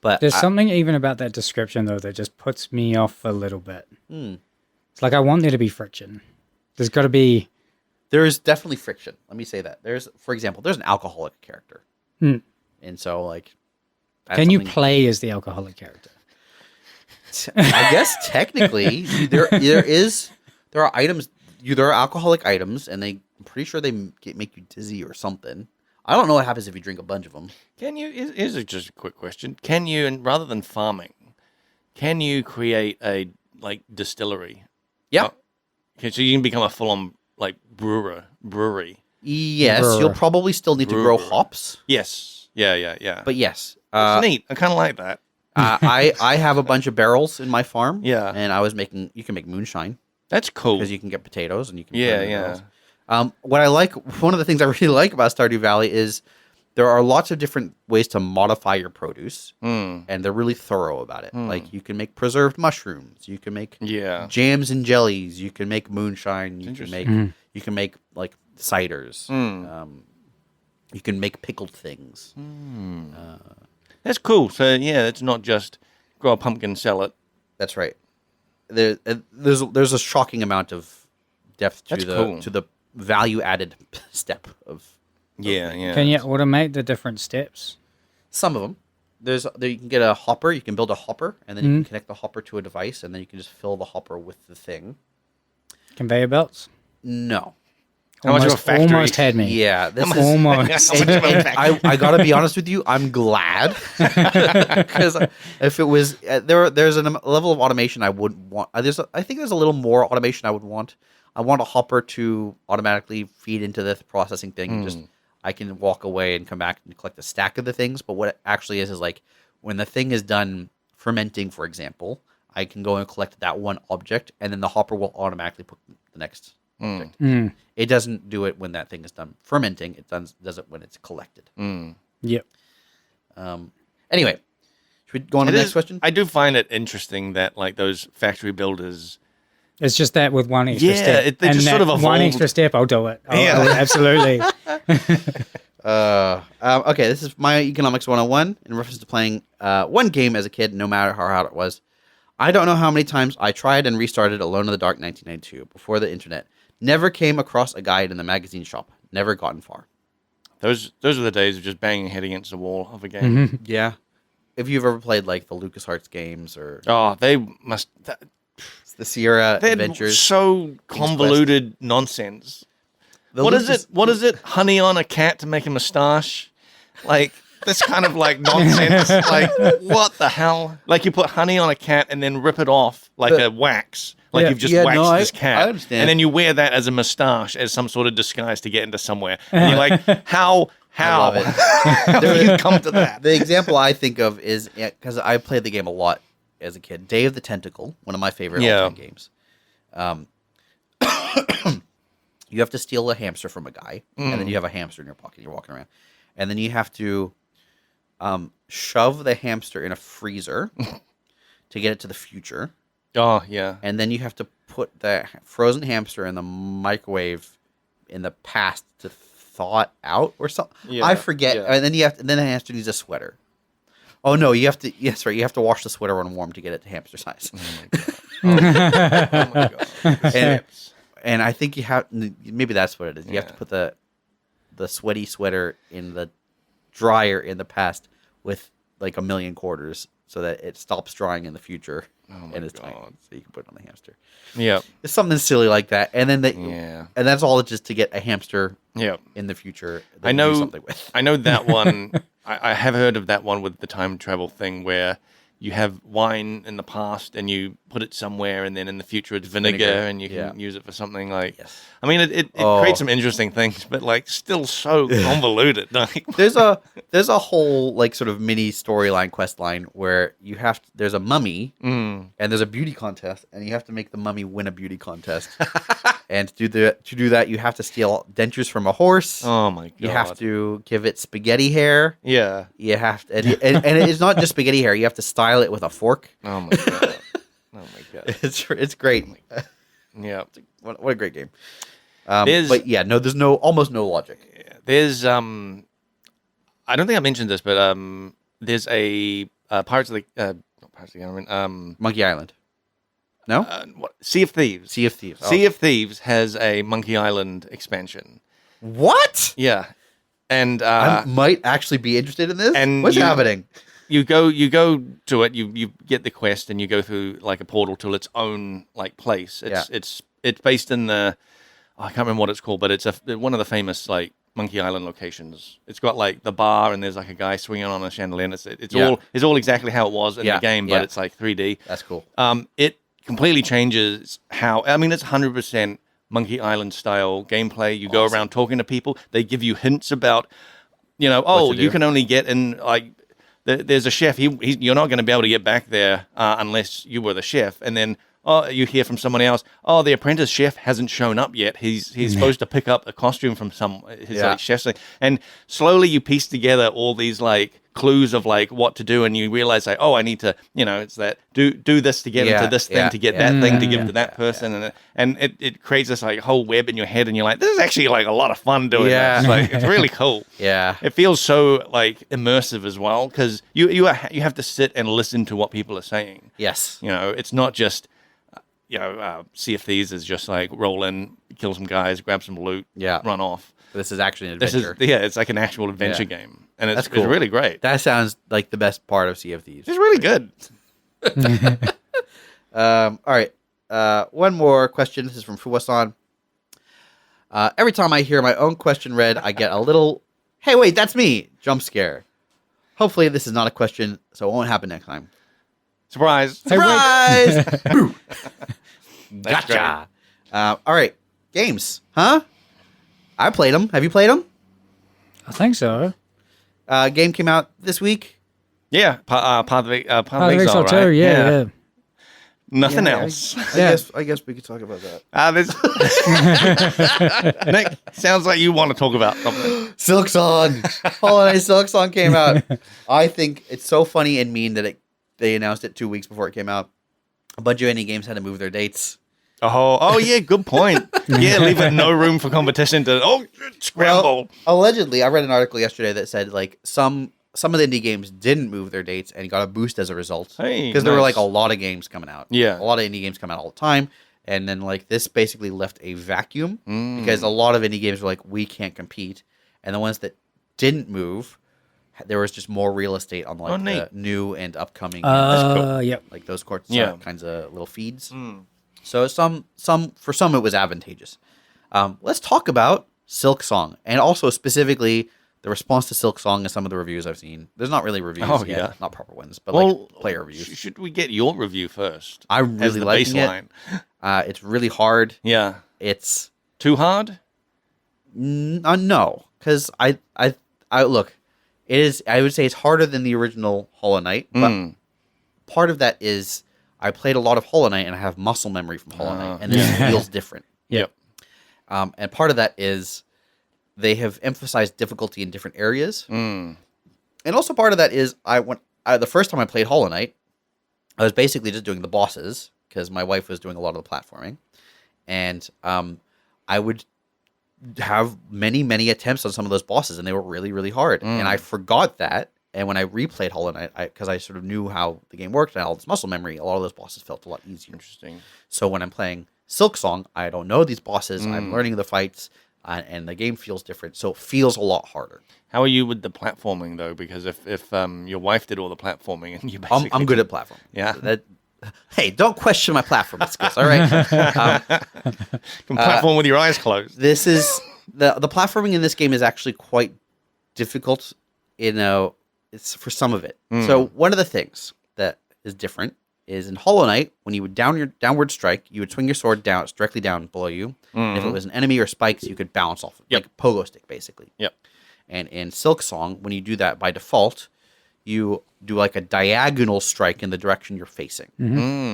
But There's something even about that description though that just puts me off a little bit. It's like I want there to be friction. There's got to be. There is definitely friction. Let me say that. For example, there's an alcoholic character, and so like, that's Can you something- play as the alcoholic character? I guess technically there are items. There are alcoholic items, and I'm pretty sure they make you dizzy or something. I don't know what happens if you drink a bunch of them. Can you? Here's just a quick question. Can you, and rather than farming, can you create a distillery? Yeah. Okay, so you can become a full-on brewery. Yes, Brr. you'll probably still need to grow Brr. hops, Yes. Yeah. but yes, It's neat. I kind of like that. I have a bunch of barrels in my farm. Yeah. and you can make moonshine That's cool. because you can get potatoes and you can. Yeah, put them in yeah. barrels. What I like, one of the things I really like about Stardew Valley is there are lots of different ways to modify your produce, and they're really thorough about it. Like you can make preserved mushrooms, you can make Yeah. jams and jellies, you can make moonshine, you Interesting. can make like ciders, you can make pickled things. That's cool. So yeah, it's not just grow a pumpkin, sell it. That's right. There's a shocking amount of depth to That's cool. the value added step of. Yeah. Can you automate the different steps? Some of them. You can get a hopper. You can build a hopper, and then you can connect the hopper to a device, and then you can just fill the hopper with the thing. Conveyor belts? No. How much of a factory? Almost had me. Yeah, this is. Almost. I gotta be honest with you. I'm glad because if it was there's a level of automation I wouldn't want. I think there's a little more automation I would want. I want a hopper to automatically feed into the processing thing. And just I can walk away and come back and collect a stack of the things. But what it actually is like when the thing is done fermenting, for example, I can go and collect that one object, and then the hopper will automatically put the next object. It doesn't do it when that thing is done fermenting. It does it when it's collected. Yep. Anyway, should we go on to the next question? I do find it interesting that like those factory builders. It's just that with one extra step. They just sort of evolved. One extra step, I'll do it. I would absolutely. Okay, this is my economics 101 in reference to playing one game as a kid, no matter how hard it was. I don't know how many times I tried and restarted Alone in the Dark 1992 before the internet. Never came across a guide in the magazine shop. Never gotten far. Those are the days of just banging your head against the wall of a game. Yeah. If you've ever played like the LucasArts games or they must. the Sierra They're Adventures, so convoluted nonsense. What is it? Honey on a cat to make a moustache? Like this kind of like nonsense. Like what the hell? Like you put honey on a cat and then rip it off like a wax. Like you've just waxed this cat. I understand. And then you wear that as a moustache as some sort of disguise to get into somewhere. And you're like, how? I love it. How do you come to that? The example I think of is because I played the game a lot as a kid. Day of the Tentacle, one of my favorite all-time games. You have to steal a hamster from a guy, and then you have a hamster in your pocket. You're walking around, and then you have to shove the hamster in a freezer to get it to the future. Oh yeah, and then you have to put the frozen hamster in the microwave in the past to thaw it out or something. Yeah, I forget. Yeah. And then then the hamster needs a sweater. Oh no, you have to. Yes, right. You have to wash the sweater on warm to get it to hamster size. Oh my god. And I think you have. Maybe that's what it is. You have to put the sweaty sweater in the dryer in the past with like 1,000,000 quarters so that it stops drying in the future. Oh my and it's god! tiny, so you can put it on the hamster. Yeah, it's something silly like that, and then and that's all just to get a hamster. Yeah. In the future, I know. Do something with. I know that one. I have heard of that one with the time travel thing where you have wine in the past and you put it somewhere, and then in the future it's vinegar and you can use it for something like. Yes. I mean, it creates some interesting things, but like still so convoluted. Like there's a whole like sort of mini storyline quest line where there's a mummy and there's a beauty contest, and you have to make the mummy win a beauty contest. And to do that, you have to steal dentures from a horse. Oh my god! You have to give it spaghetti hair. Yeah. You have to, and it's not just spaghetti hair. You have to style it with a fork. Oh my god! Oh my god! It's great. Yeah. What a great game. But yeah, no, there's almost no logic. Yeah, there's I don't think I mentioned this, but there's a Pirates of the not Pirates of the Caribbean, Monkey Island. No? Sea of Thieves. Sea of Thieves. Oh. Sea of Thieves has a Monkey Island expansion. What? Yeah. And I might actually be interested in this. And what's happening? You go to it, you get the quest, and you go through like a portal to its own like place. It's based in the I can't remember what it's called, but it's one of the famous like Monkey Island locations. It's got like the bar, and there's like a guy swinging on a chandelier. And it's all exactly how it was in the game, but it's like 3D. That's cool. It completely changes how. I mean, it's 100% Monkey Island style gameplay. You go around talking to people. They give you hints about, you can only get in like. There's a chef. You're not going to be able to get back there unless you were the chef. And then you hear from someone else. Oh, the apprentice chef hasn't shown up yet. He's supposed to pick up a costume from his like chef's. And slowly you piece together all these like clues of like what to do, and you realize like, I need to, it's that do this to get into this thing to get that thing to give to that person, and it creates this like whole web in your head, and you're like, this is actually like a lot of fun doing this. Like it's really cool. Yeah, it feels so like immersive as well because you have to sit and listen to what people are saying. Yes, it's not just. Sea of Thieves is just like roll in, kill some guys, grab some loot, run off. This is actually an adventure. It's like an actual adventure game, and it's cool. It's really great. That sounds like the best part of Sea of Thieves. It's really good. All right, one more question. This is from Fuwasan. Every time I hear my own question read, I get a little, "Hey, wait, that's me!" jump scare. Hopefully, this is not a question, so it won't happen next time. Surprise! Surprise! Gotcha. All right. games, huh? I played them. Have you played them? I think so. Game came out this week. Yeah, part of Exile Exile, right? too. Yeah. Nothing Yeah, else. I guess we could talk about that. Nick, sounds like you want to talk about something. Silksong. Holiday Silksong came out. I think it's so funny and mean that they announced it 2 weeks before it came out. A bunch of indie games had to move their dates. Oh yeah, good point. Yeah, leaving no room for competition to scramble. Well, allegedly, I read an article yesterday that said like some of the indie games didn't move their dates and got a boost as a result. Hey, because there were like a lot of games coming out. Yeah, a lot of indie games come out all the time, and then like this basically left a vacuum because a lot of indie games were like, we can't compete, and the ones that didn't move, there was just more real estate on like the new and upcoming. Yep. Like those kinds of little feeds. So for some it was advantageous. Let's talk about Silksong, and also specifically the response to Silksong and some of the reviews I've seen. There's not really reviews yet, not proper ones, but like player reviews. Should we get your review first? I'm really liking it. It's really hard. Yeah. It's too hard? No, because I look, it is. I would say it's harder than the original Hollow Knight, but part of that is I played a lot of Hollow Knight and I have muscle memory from Hollow Knight, and this feels different. Yep. And part of that is they have emphasized difficulty in different areas, and also part of that is the first time I played Hollow Knight, I was basically just doing the bosses because my wife was doing a lot of the platforming, and I would have many attempts on some of those bosses, and they were really, really hard, and I forgot that. And when I replayed Hollow Knight, because I sort of knew how the game worked and all this muscle memory, a lot of those bosses felt a lot easier. Interesting. So when I'm playing Silksong, I don't know these bosses. I'm learning the fights, and the game feels different. So it feels a lot harder. How are you with the platforming, though? Because if your wife did all the platforming and you basically... I'm good at platform. Yeah. Hey, don't question my platforming skills, all right? Can platform with your eyes closed. This is... The platforming in this game is actually quite difficult, it's for some of it. So one of the things that is different is in Hollow Knight, when you would downward strike, you would swing your sword directly down below you. And if it was an enemy or spikes, you could bounce off it, like a pogo stick, basically. Yep. And in Silksong, when you do that by default, you do like a diagonal strike in the direction you're facing.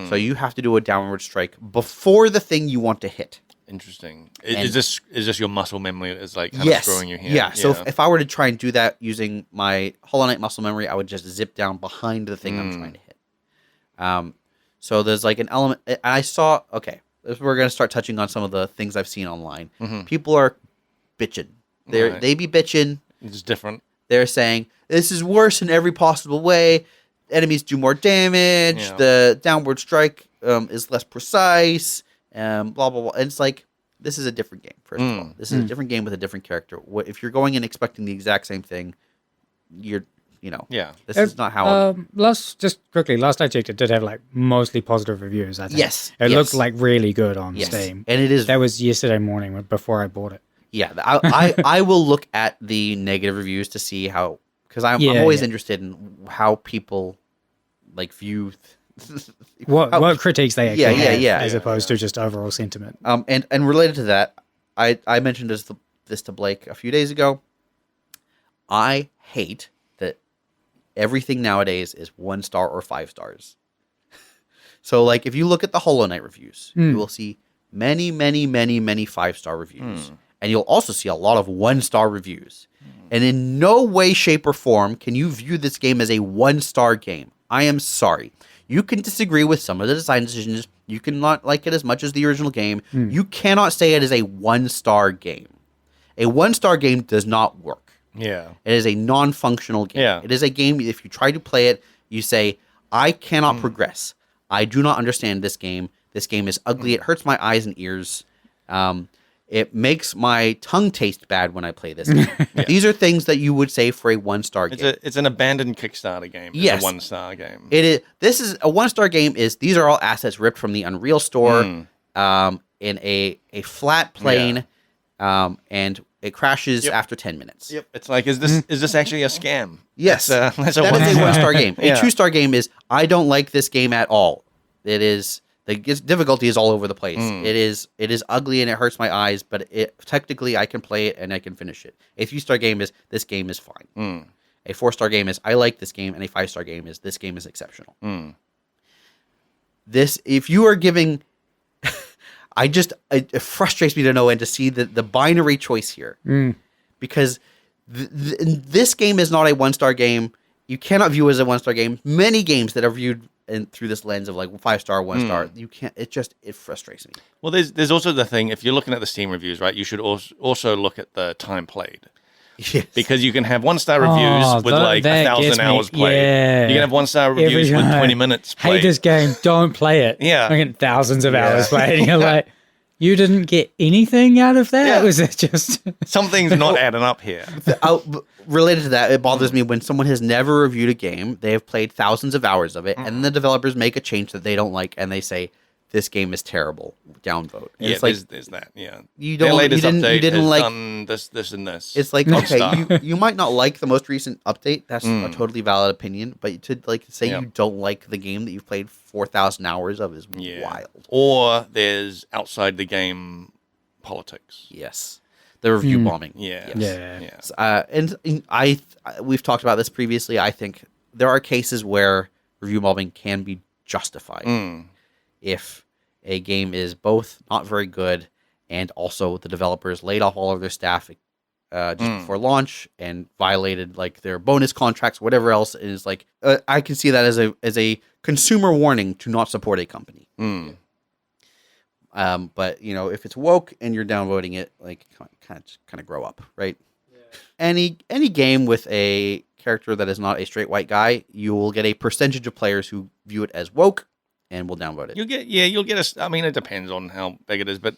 So you have to do a downward strike before the thing you want to hit. Interesting. Is this your muscle memory is like kind of screwing you here? Yeah. So if I were to try and do that using my Hollow Knight muscle memory, I would just zip down behind the thing I'm trying to hit. So there's like an element. And I saw. Okay, we're gonna start touching on some of the things I've seen online. People are bitching. They be bitching. It's different. They're saying this is worse in every possible way. Enemies do more damage. Yeah. The downward strike is less precise. Blah blah blah. And it's like, this is a different game. First of all, this is a different game with a different character. If you're going in expecting the exact same thing, this is not how. Last I checked, it did have like mostly positive reviews. I think. Yes, it looked like really good on Steam, and it is. That was yesterday morning before I bought it. Yeah, I will look at the negative reviews to see how, because I'm always interested in how people like view. What critiques they actually have, as opposed to just overall sentiment. And related to that, I mentioned this to Blake a few days ago. I hate that everything nowadays is 1 star or 5 stars. So like if you look at the Hollow Knight reviews, you will see many 5-star reviews. And you'll also see a lot of 1-star reviews. And in no way, shape, or form can you view this game as a 1-star game. I am sorry. You can disagree with some of the design decisions. You can not like it as much as the original game. You cannot say it is a 1-star game. A 1-star game does not work. Yeah. It is a non-functional game. Yeah. It is a game, if you try to play it, you say, I cannot progress. I do not understand this game. This game is ugly. It hurts my eyes and ears. It makes my tongue taste bad when I play this game. These are things that you would say for a 1-star game. It's an abandoned Kickstarter game. Yes. It's a 1-star game. It is. This is a 1-star game. These are all assets ripped from the Unreal Store in a flat plane, and it crashes after 10 minutes. Yep. It's like, is this actually a scam? Yes. That is a 1-star game. A Yeah. 2-star game is, I don't like this game at all. It is The difficulty is all over the place. It is ugly and it hurts my eyes, but technically I can play it and I can finish it. A 3-star game is this game is fine. A 4-star game is I like this game, and a 5-star game is this game is exceptional. This, if you are giving, it frustrates me to no end to see the binary choice here, because this game is not a 1-star game. You cannot view it as a 1-star game. Many games that are viewed through this lens of like 5-star, 1-star, you can't. It frustrates me. Well, there's also the thing, if you're looking at the Steam reviews, right? You should also look at the time played. Yes. Because you can have 1-star reviews with like 1,000 hours played. Yeah. You can have 1-star reviews with 20 minutes played. Hate this game, don't play it. Yeah. I get thousands of hours played. And you're like, you didn't get anything out of that? Yeah. Was it just... Something's not adding up here. Related to that, it bothers me when someone has never reviewed a game, they have played thousands of hours of it, and then the developers make a change that they don't like, and they say, this game is terrible. Downvote. And Yeah, it's like, there's that. Yeah, you Their don't. latest You didn't. update You didn't has like. done this, and this. It's like, okay, you might not like the most recent update. That's a totally valid opinion. But to like say you don't like the game that you've played 4,000 hours of is wild. Or there's outside the game politics. Yes, the review bombing. Yeah, Yes. And we've talked about this previously. I think there are cases where review bombing can be justified if a game is both not very good and also the developers laid off all of their staff just before launch and violated like their bonus contracts, whatever else. And it's like I can see that as a consumer warning to not support a company. But you know, if it's woke and you're downvoting it, like kind of grow up, right? Yeah. Any game with a character that is not a straight white guy, you will get a percentage of players who view it as woke and will downvote it. You'll get I mean, it depends on how big it is, but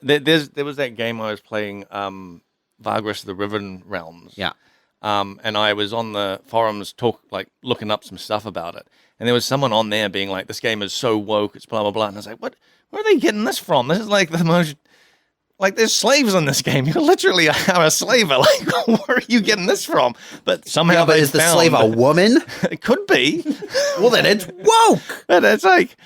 there was that game I was playing, Vargas the Riven Realms. Yeah. And I was on the forums looking up some stuff about it, and there was someone on there being like, "This game is so woke, it's blah blah blah," and I was like, "What? Where are they getting this from? This is like the most." Like, there's slaves in this game. You literally are a slave. Like, where are you getting this from? But somehow but is the slave a woman? It could be. Well, then it's woke. But it's like,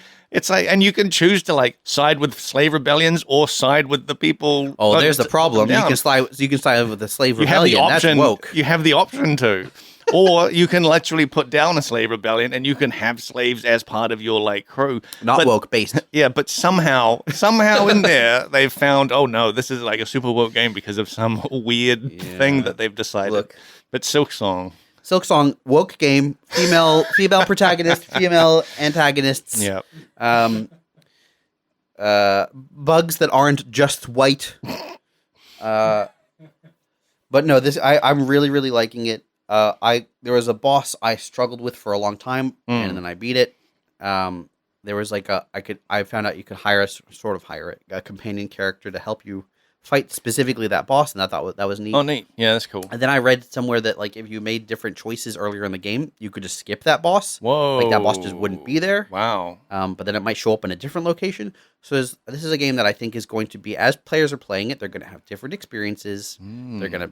and you can choose to like side with slave rebellions or side with the people. Oh, there's the problem. You can side with the slave you have rebellion. the option, That's woke. You have the option to. Or you can literally put down a slave rebellion and you can have slaves as part of your like crew. Not woke based. Yeah, but somehow in there they've found, oh no, this is like a super woke game because of some weird thing that they've decided. Look. But Silksong, woke game, female protagonist, female antagonists. yeah, bugs that aren't just white. But no, I'm really really liking it. There was a boss I struggled with for a long time, and then I beat it. There was like I found out you could hire a companion character to help you fight specifically that boss, and I thought that was neat. Oh, neat. Yeah, that's cool. And then I read somewhere that like if you made different choices earlier in the game, you could just skip that boss. Whoa. Like that boss just wouldn't be there. Wow. But then it might show up in a different location. So this is a game that I think is going to be, as players are playing it, they're going to have different experiences. They're going to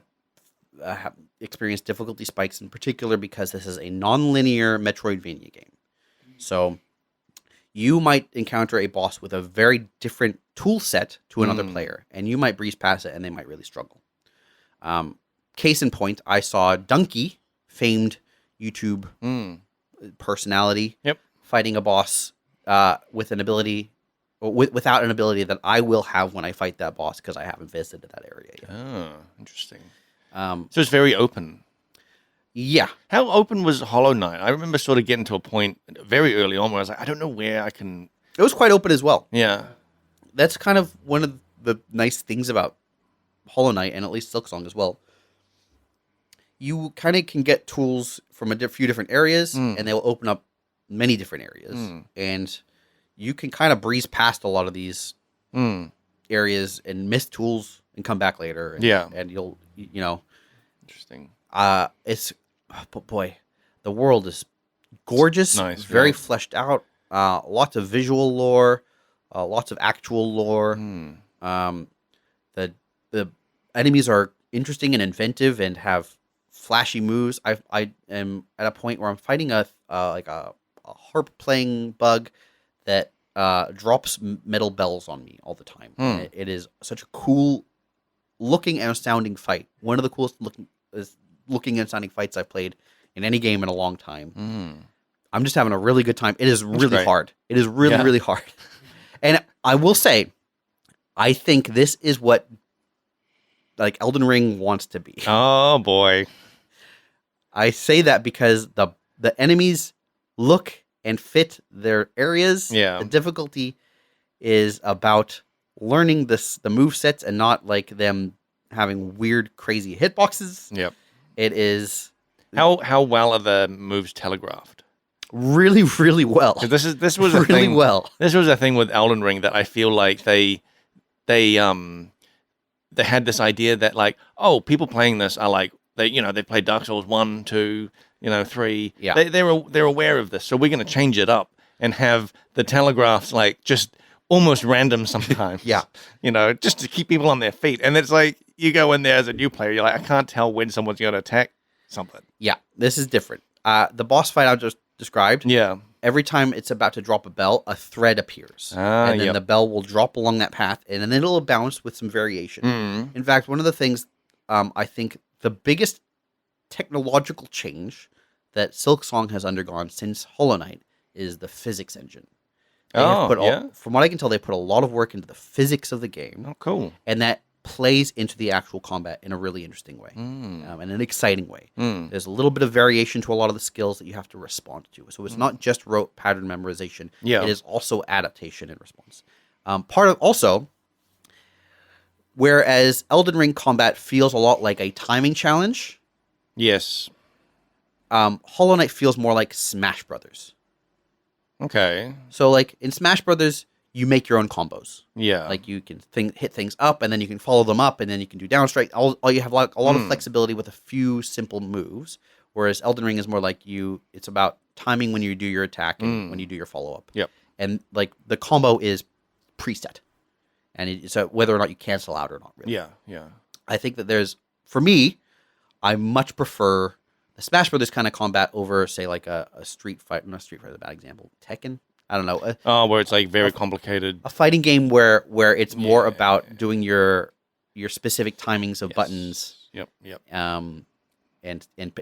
experience difficulty spikes in particular because this is a non-linear Metroidvania game. So you might encounter a boss with a very different tool set to another player, and you might breeze past it and they might really struggle. Case in point, I saw Dunkey, famed YouTube personality, fighting a boss with an ability without an ability that I will have when I fight that boss because I haven't visited that area yet. Oh, interesting. So it's very open. Yeah. How open was Hollow Knight? I remember sort of getting to a point very early on where I was like, I don't know where I can... It was quite open as well. Yeah. That's kind of one of the nice things about Hollow Knight, and at least Silksong as well. You kind of can get tools from a few different areas, and they will open up many different areas. And you can kind of breeze past a lot of these areas and miss tools and come back later. And, and you'll, Interesting. But boy, the world is gorgeous, nice, very fleshed out, lots of visual lore, lots of actual lore. The enemies are interesting and inventive and have flashy moves. I am at a point where I'm fighting a harp playing bug that drops metal bells on me all the time. It is such a cool looking and sounding fight. One of the coolest looking and sounding fights I've played in any game in a long time. I'm just having a really good time. It is really hard. It is really, really hard. And I will say, I think this is what like Elden Ring wants to be. Oh boy. I say that because the enemies look and fit their areas. Yeah. The difficulty is about learning the movesets and not like them having weird, crazy hitboxes. Yep. It is how well are the moves telegraphed? really, really well. This was a really thing, well. This was a thing with Elden Ring that I feel like they had this idea that like, oh, people playing this are like they play Dark Souls 1, 2, 3. Yeah. They're aware of this, so we're going to change it up and have the telegraphs like just almost random sometimes. Yeah. Just to keep people on their feet. And it's like you go in there as a new player, you're like, I can't tell when someone's going to attack something. Yeah, this is different. The boss fight I just described. Yeah. Every time it's about to drop a bell, a thread appears. And then the bell will drop along that path, and then it'll bounce with some variation. In fact, one of the things I think the biggest technological change that Silksong has undergone since Hollow Knight is the physics engine. From what I can tell, they put a lot of work into the physics of the game. Oh, cool. And that plays into the actual combat in a really interesting way, and an exciting way. There's a little bit of variation to a lot of the skills that you have to respond to. So it's not just rote pattern memorization. Yeah. It is also adaptation and response. Part of also, whereas Elden Ring combat feels a lot like a timing challenge, Yes. Hollow Knight feels more like Smash Brothers. Okay. So like in Smash Brothers, you make your own combos. Yeah. Like you can hit things up, and then you can follow them up, and then you can do down strike. All you have like a lot of flexibility with a few simple moves. Whereas Elden Ring is more like it's about timing when you do your attack and when you do your follow up. Yep. And like the combo is preset, and so whether or not you cancel out or not. Really. Yeah. Yeah. I think that for me, I much prefer the Smash Brothers kind of combat over, say, like a Street Fighter. Not Street Fighter is a bad example. Tekken. I don't know. Where it's like very complicated. A fighting game where it's more about doing your specific timings of buttons. Yep. And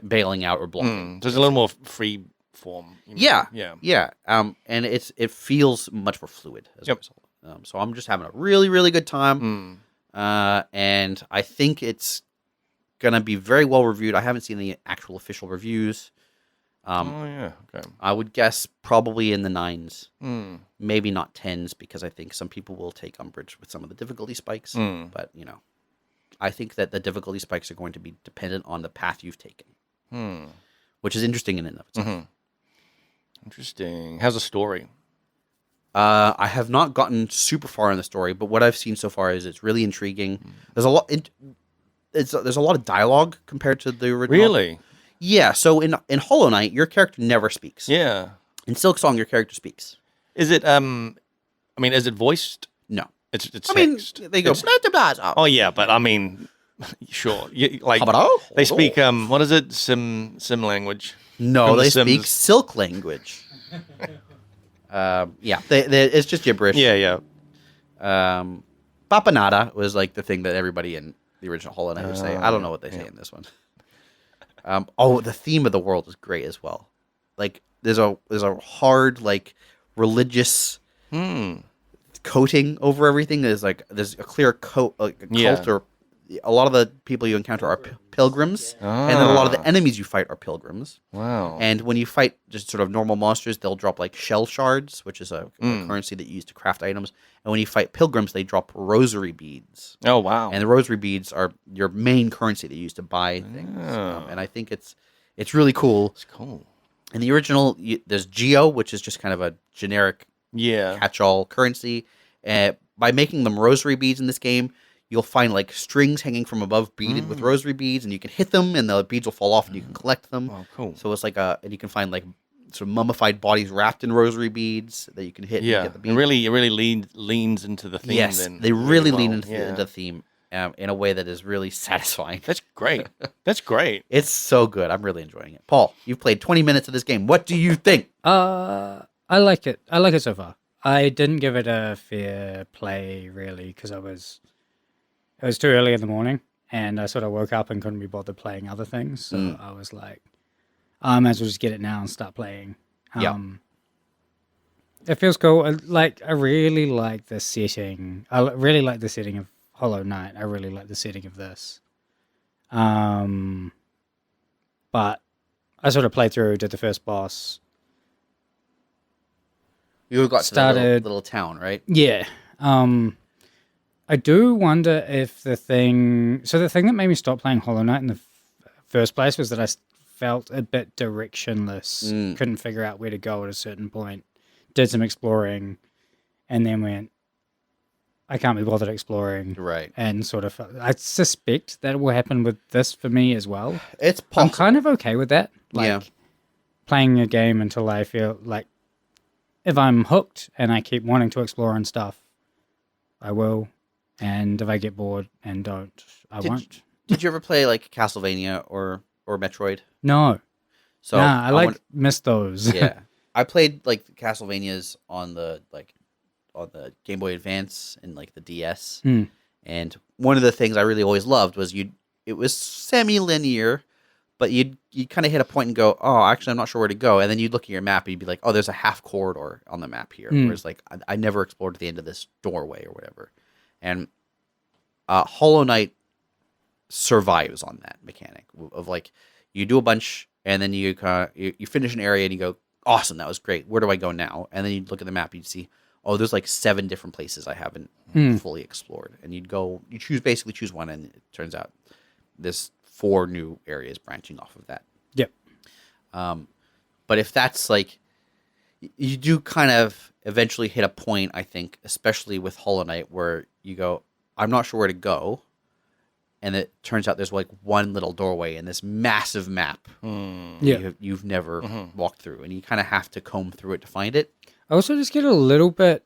bailing out or blocking. There's a little more free form. Yeah. Yeah. And it feels much more fluid as a result. So I'm just having a really, really good time. And I think it's gonna be very well reviewed. I haven't seen the actual official reviews. Okay. I would guess probably in the 9s, maybe not 10s, because I think some people will take umbrage with some of the difficulty spikes. But I think that the difficulty spikes are going to be dependent on the path you've taken, which is interesting in and of itself. Interesting. How's the story? I have not gotten super far in the story, but what I've seen so far is it's really intriguing. There's a lot. There's a lot of dialogue compared to the original. Really? Yeah. So in Hollow Knight, your character never speaks. Yeah. In Silksong, your character speaks. Is it? Is it voiced? No. It's text. They go. Oh yeah, but I mean, sure. Like they speak. What is it? Sim language. No, they speak Silk language. Yeah. It's just gibberish. Yeah. Papanada was like the thing that everybody in the original Hollow Knight would say. I don't know what they say in this one. The theme of the world is great as well. Like there's a hard like religious coating over everything. There's a clear cult or a lot of the people you encounter are pilgrims, and then a lot of the enemies you fight are pilgrims. Wow. And when you fight just sort of normal monsters, they'll drop like shell shards, which is a currency that you use to craft items. And when you fight pilgrims, they drop rosary beads. Oh, wow. And the rosary beads are your main currency that you use to buy things. And I think it's really cool. It's cool. In the original, there's Geo, which is just kind of a generic catch-all currency. By making them rosary beads in this game, you'll find like strings hanging from above beaded with rosary beads, and you can hit them and the beads will fall off and you can collect them. Oh, cool. So it's like and you can find like sort of mummified bodies wrapped in rosary beads that you can hit. Yeah. And get the beads. It really leans into the theme. Yes, then they really lean into the theme in a way that is really satisfying. That's great. That's great. It's so good. I'm really enjoying it. Paul, you've played 20 minutes of this game. What do you think? I like it. I like it so far. I didn't give it a fair play really because it was too early in the morning, and I sort of woke up and couldn't be bothered playing other things. So I was like, I might as well just get it now and start playing. It feels cool. I really like the setting. Really like the setting of Hollow Knight. I really like the setting of this. But I sort of played through, did the first boss. You got to the little town, right? Yeah. I do wonder if the thing that made me stop playing Hollow Knight in the first place was that I felt a bit directionless. Couldn't figure out where to go at a certain point. Did some exploring, and then went, I can't be bothered exploring. Right. And sort of, I suspect that will happen with this for me as well. It's possible. I'm kind of okay with that. Playing a game until I feel like if I'm hooked and I keep wanting to explore and stuff, I will. And if I get bored and don't, I won't. Did you ever play like Castlevania or Metroid? No. So I miss those. Yeah. I played like Castlevanias on the Game Boy Advance and like the DS. And one of the things I really always loved was it was semi-linear, but you'd kind of hit a point and go, oh, actually, I'm not sure where to go. And then you'd look at your map and you'd be like, oh, there's a half corridor on the map here. Whereas like I never explored to the end of this doorway or whatever. And Hollow Knight survives on that mechanic of like you do a bunch and then you finish an area and you go, awesome, that was great. Where do I go now? And then you'd look at the map and you'd see, oh, there's like 7 different places I haven't fully explored. And you choose one, and it turns out there's 4 new areas branching off of that. Yep. But if that's like, you do kind of eventually hit a point, I think, especially with Hollow Knight, where you go, I'm not sure where to go. And it turns out there's like one little doorway in this massive map you've never walked through. And you kind of have to comb through it to find it. I also just get a little bit,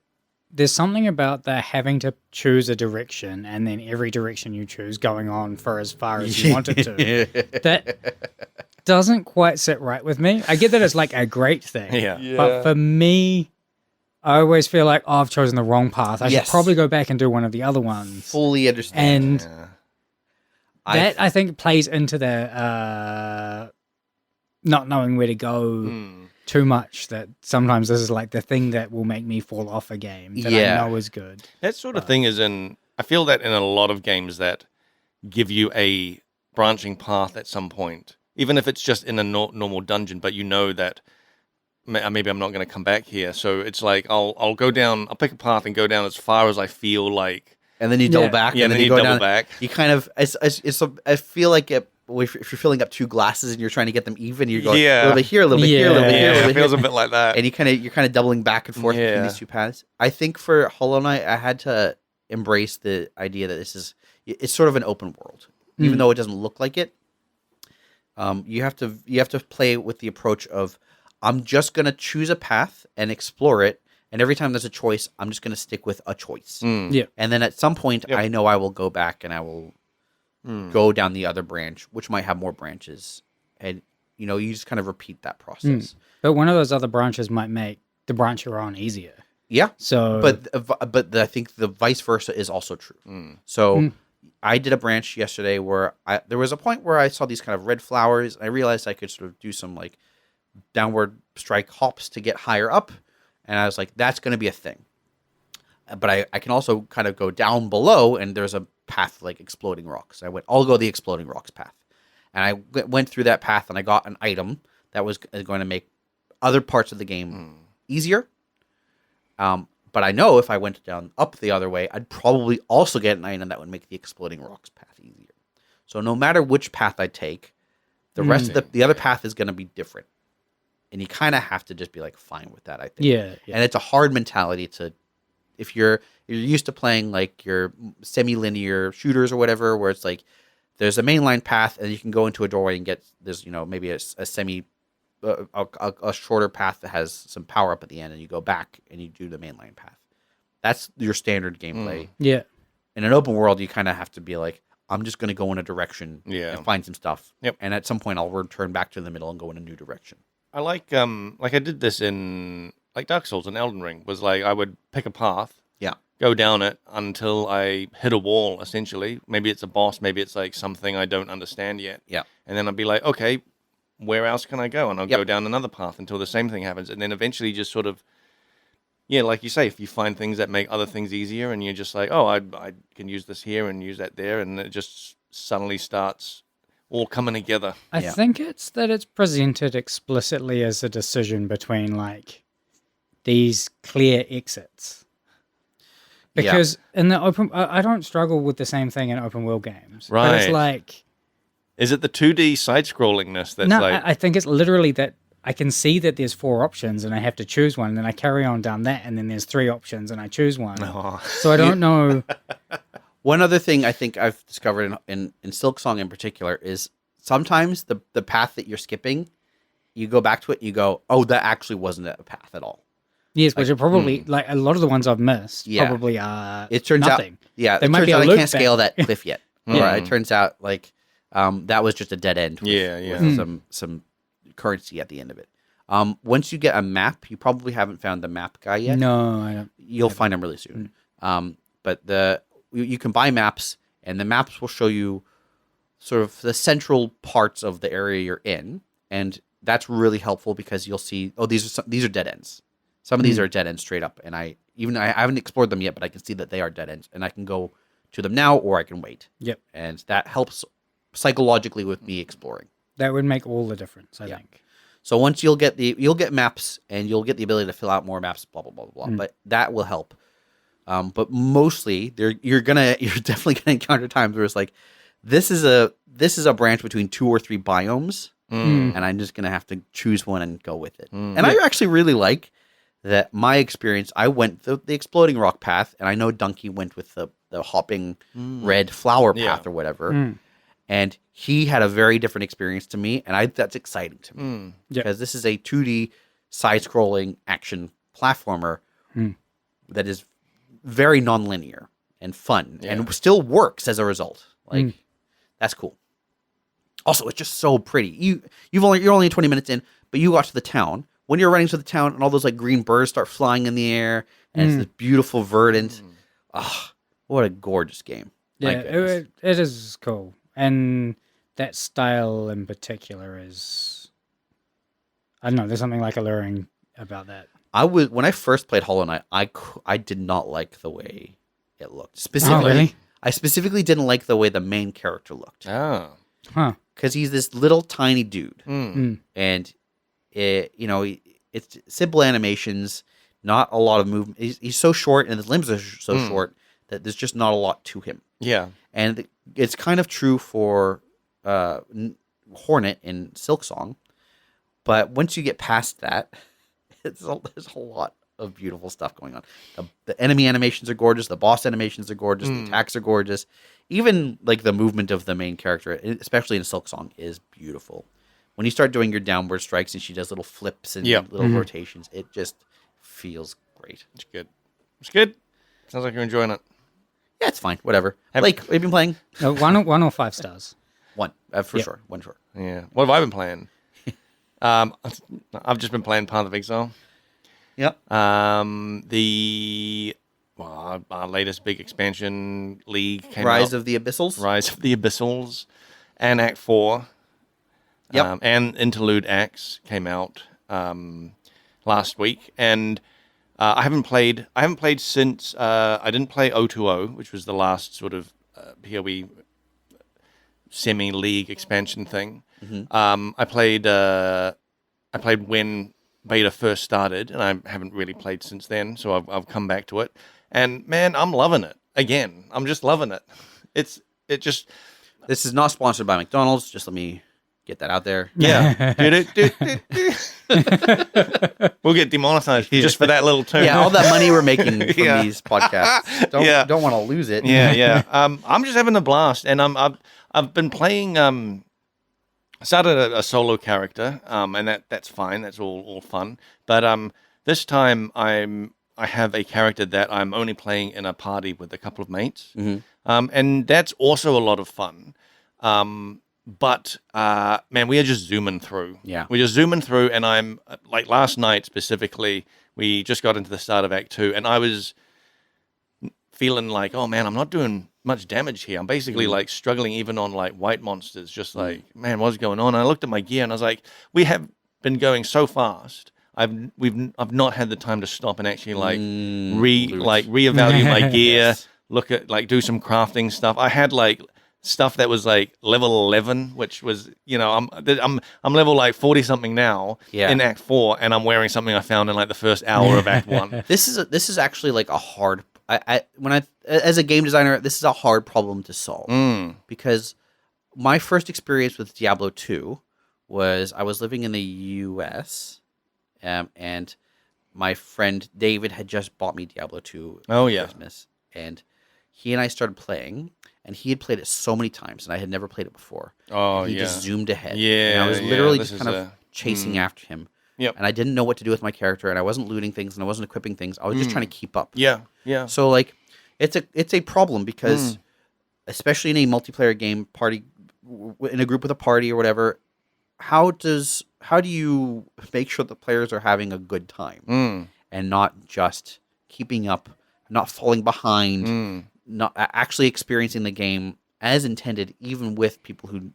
there's something about the having to choose a direction and then every direction you choose going on for as far as you want it to. That doesn't quite sit right with me. I get that it's like a great thing. Yeah. But for me, I always feel like, oh, I've chosen the wrong path. I should probably go back and do one of the other ones. Fully understand. And that, I think, plays into the not knowing where to go too much. That sometimes this is like the thing that will make me fall off a game that I know is good. That sort of thing is I feel that in a lot of games that give you a branching path at some point, even if it's just in a normal dungeon, but you know that maybe I'm not going to come back here. So it's like I'll go down, I'll pick a path and go down as far as I feel like. And then you double back. Yeah, and then you go double down, back. You kind of, I feel like if you're filling up 2 glasses and you're trying to get them even, you're going a little bit here, a little bit here, a little bit here, a little bit it feels here. a bit like that. And you're kind of doubling back and forth between these 2 paths. I think for Hollow Knight, I had to embrace the idea that it's sort of an open world, even though it doesn't look like it. You have to play with the approach of, I'm just going to choose a path and explore it. And every time there's a choice, I'm just going to stick with a choice. Yeah. And then at some point, I know I will go back and I will go down the other branch, which might have more branches. And, you just kind of repeat that process. But one of those other branches might make the branch you're on easier. Yeah. So, but I think the vice versa is also true. So I did a branch yesterday where there was a point where I saw these kind of red flowers. And I realized I could sort of do some like downward strike hops to get higher up. And I was like, that's going to be a thing. But I can also kind of go down below, and there's a path like exploding rocks. I'll go the exploding rocks path. And I went through that path, and I got an item that was going to make other parts of the game easier. But I know if I went down up the other way, I'd probably also get an item that would make the exploding rocks path easier. So no matter which path I take, the rest of the other path is going to be different. And you kind of have to just be like fine with that, I think. Yeah. And it's a hard mentality to, if you're used to playing like your semi-linear shooters or whatever, where it's like there's a mainline path and you can go into a doorway and get there's maybe a shorter path that has some power up at the end, and you go back and you do the mainline path. That's your standard gameplay. Yeah. In an open world, you kind of have to be like, I'm just going to go in a direction and find some stuff. Yep. And at some point, I'll return back to the middle and go in a new direction. I like I did this in like Dark Souls and Elden Ring was like I would pick a path, Yeah. go down it until I hit a wall. Essentially, maybe it's a boss, maybe it's like something I don't understand yet. Yeah. And then I'd be like, okay, where else can I go? And I'll Yep. go down another path until the same thing happens, and then eventually just sort of. Yeah, like you say, if you find things that make other things easier, and you're just like, oh, I can use this here and use that there, and it just suddenly starts all coming together. I Yeah. think it's that it's presented explicitly as a decision between like these clear exits. Because in the open, I don't struggle with the same thing in open world games. But it's Right. like, Is it the 2D side-scrollingness that's no, like... I think it's literally that I can see that there's 4 options and I have to choose one, and then I carry on down that, and then there's 3 options and I choose one. Oh. So I don't know. One other thing I think I've discovered in Silksong in particular is sometimes the path that you're skipping, you go back to it, you go, oh, that actually wasn't a path at all. Yes, which are probably like a lot of the ones I've missed. Yeah. Probably are. It turns nothing. out, yeah, They it might turns be a out I loop can't scale back. that cliff yet. Yeah. It turns out like that was just a dead end. With, Yeah. with some currency at the end of it. Once you get a map, you probably haven't found the map guy yet. No, I don't. You'll find him really soon. But you can buy maps, and the maps will show you sort of the central parts of the area you're in, and that's really helpful because you'll see, oh, these are dead ends. Some of these are dead ends straight up, and I haven't explored them yet, but I can see that they are dead ends, and I can go to them now, or I can wait. Yep. And that helps psychologically with me exploring. That would make all the difference, I Yeah. think. So once you'll get maps, and you'll get the ability to fill out more maps, blah blah blah blah. But that will help. But mostly, you're definitely gonna encounter times where it's like, this is a branch between 2 or 3 biomes, and I'm just gonna have to choose one and go with it. And I actually really like that. My experience, I went the exploding rock path, and I know Donkey went with the hopping red flower path or whatever. And he had a very different experience to me, and that's exciting to me because this is a 2D side-scrolling action platformer that is very non-linear and fun, and still works as a result. Like that's cool. Also, it's just so pretty. You're only 20 minutes in, but you got to the town. When you're running to the town, and all those like green birds start flying in the air, and it's this beautiful verdant. Ah, what a gorgeous game! My Yeah, goodness. it is cool. And that style in particular is, I don't know, there's something like alluring about that. When I first played Hollow Knight, I did not like the way it looked. Specifically, really? I specifically didn't like the way the main character looked Oh. Huh. because he's this little tiny dude, and it's simple animations, not a lot of movement. He's so short, and his limbs are so short that there's just not a lot to him. Yeah. And it's kind of true for Hornet in Silksong, but once you get past that, there's a lot of beautiful stuff going on. The enemy animations are gorgeous. The boss animations are gorgeous. The attacks are gorgeous. Even like the movement of the main character, especially in Silksong, is beautiful. When you start doing your downward strikes and she does little flips and little rotations, it just feels great. It's good. It's good. Sounds like you're enjoying it. Yeah, it's fine. Whatever. Like, have you been playing? No, one or 5 stars. One, for sure. One for sure. Yeah. What have I been playing? I've just been playing Path of Exile. Yep. Our latest big expansion league came out. Rise of the Abyssals. Rise of the Abyssals, and Act 4. Yep. And Interlude Acts came out last week, and I haven't played since I didn't play 020, which was the last sort of PoE semi-league expansion thing. I played when beta first started, and I haven't really played since then, so I've come back to it. And man, I'm loving it. Again, I'm just loving it. This is not sponsored by McDonald's. Just let me get that out there. Yeah. We'll get demonetized just for that little term. Yeah, all that money we're making from these podcasts. Don't want to lose it. Yeah. I'm just having a blast, and I've been playing. I started a solo character, and that's fine. That's all fun. But this time I have a character that I'm only playing in a party with a couple of mates, and that's also a lot of fun. But man, we are just zooming through. Yeah. We're just zooming through, and I'm like last night specifically, we just got into the start of Act 2, and I was feeling like, oh man, I'm not doing much damage here. I'm basically like struggling even on like white monsters, just like, man, what's going on? And I looked at my gear and I was like, we have been going so fast. I've not had the time to stop and actually like reevaluate my gear, look at like do some crafting stuff. I had like stuff that was like level 11, which was, you know, I'm level like 40 something now in Act 4, and I'm wearing something I found in like the first hour of Act 1. This is actually like a hard. As a game designer, this is a hard problem to solve because my first experience with Diablo 2 was I was living in the U.S. And my friend David had just bought me Diablo 2 for Christmas, and he and I started playing, and he had played it so many times, and I had never played it before. Oh, and he just zoomed ahead. Yeah, and I was literally just kind of chasing after him. Yep. And I didn't know what to do with my character, and I wasn't looting things, and I wasn't equipping things. I was just trying to keep up. Yeah. So like, it's a problem because, especially in a multiplayer game, in a group with a party or whatever, how do you make sure the players are having a good time and not just keeping up, not falling behind, not actually experiencing the game as intended, even with people who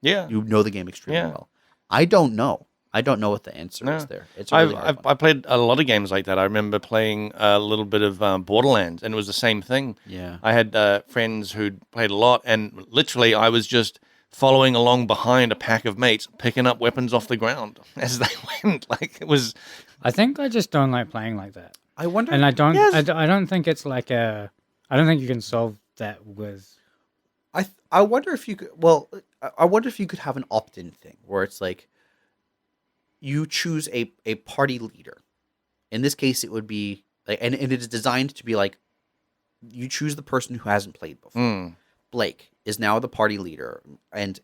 know the game extremely well? I don't know. I don't know what the answer is there. It's a really hard one. I played a lot of games like that. I remember playing a little bit of Borderlands, and it was the same thing. Yeah. I had friends who'd played a lot, and literally I was just following along behind a pack of mates, picking up weapons off the ground as they went. Like it was. I think I just don't like playing like that. I wonder. And I don't. Yes. I don't think it's like a. I don't think you can solve that with. I wonder if you could. Well, I wonder if you could have an opt-in thing where it's like. You choose a party leader. In this case, it would be like, and it is designed to be like, you choose the person who hasn't played before. Blake is now the party leader, and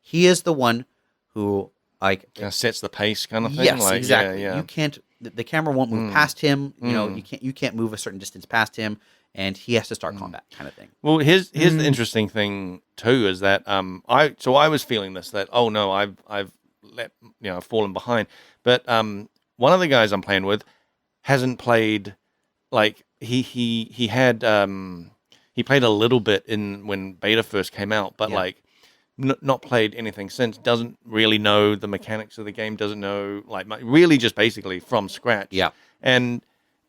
he is the one who like sets the pace, kind of thing. Yes, like, exactly. Yeah. You can't. The camera won't move past him. You know, you can't move a certain distance past him, and he has to start combat, kind of thing. Well, here's the interesting thing too is that I was feeling this that oh no I've fallen behind. But one of the guys I'm playing with hasn't played. Like he had he played a little bit when beta first came out, but like not played anything since. Doesn't really know the mechanics of the game. Doesn't know really just basically from scratch. Yeah, and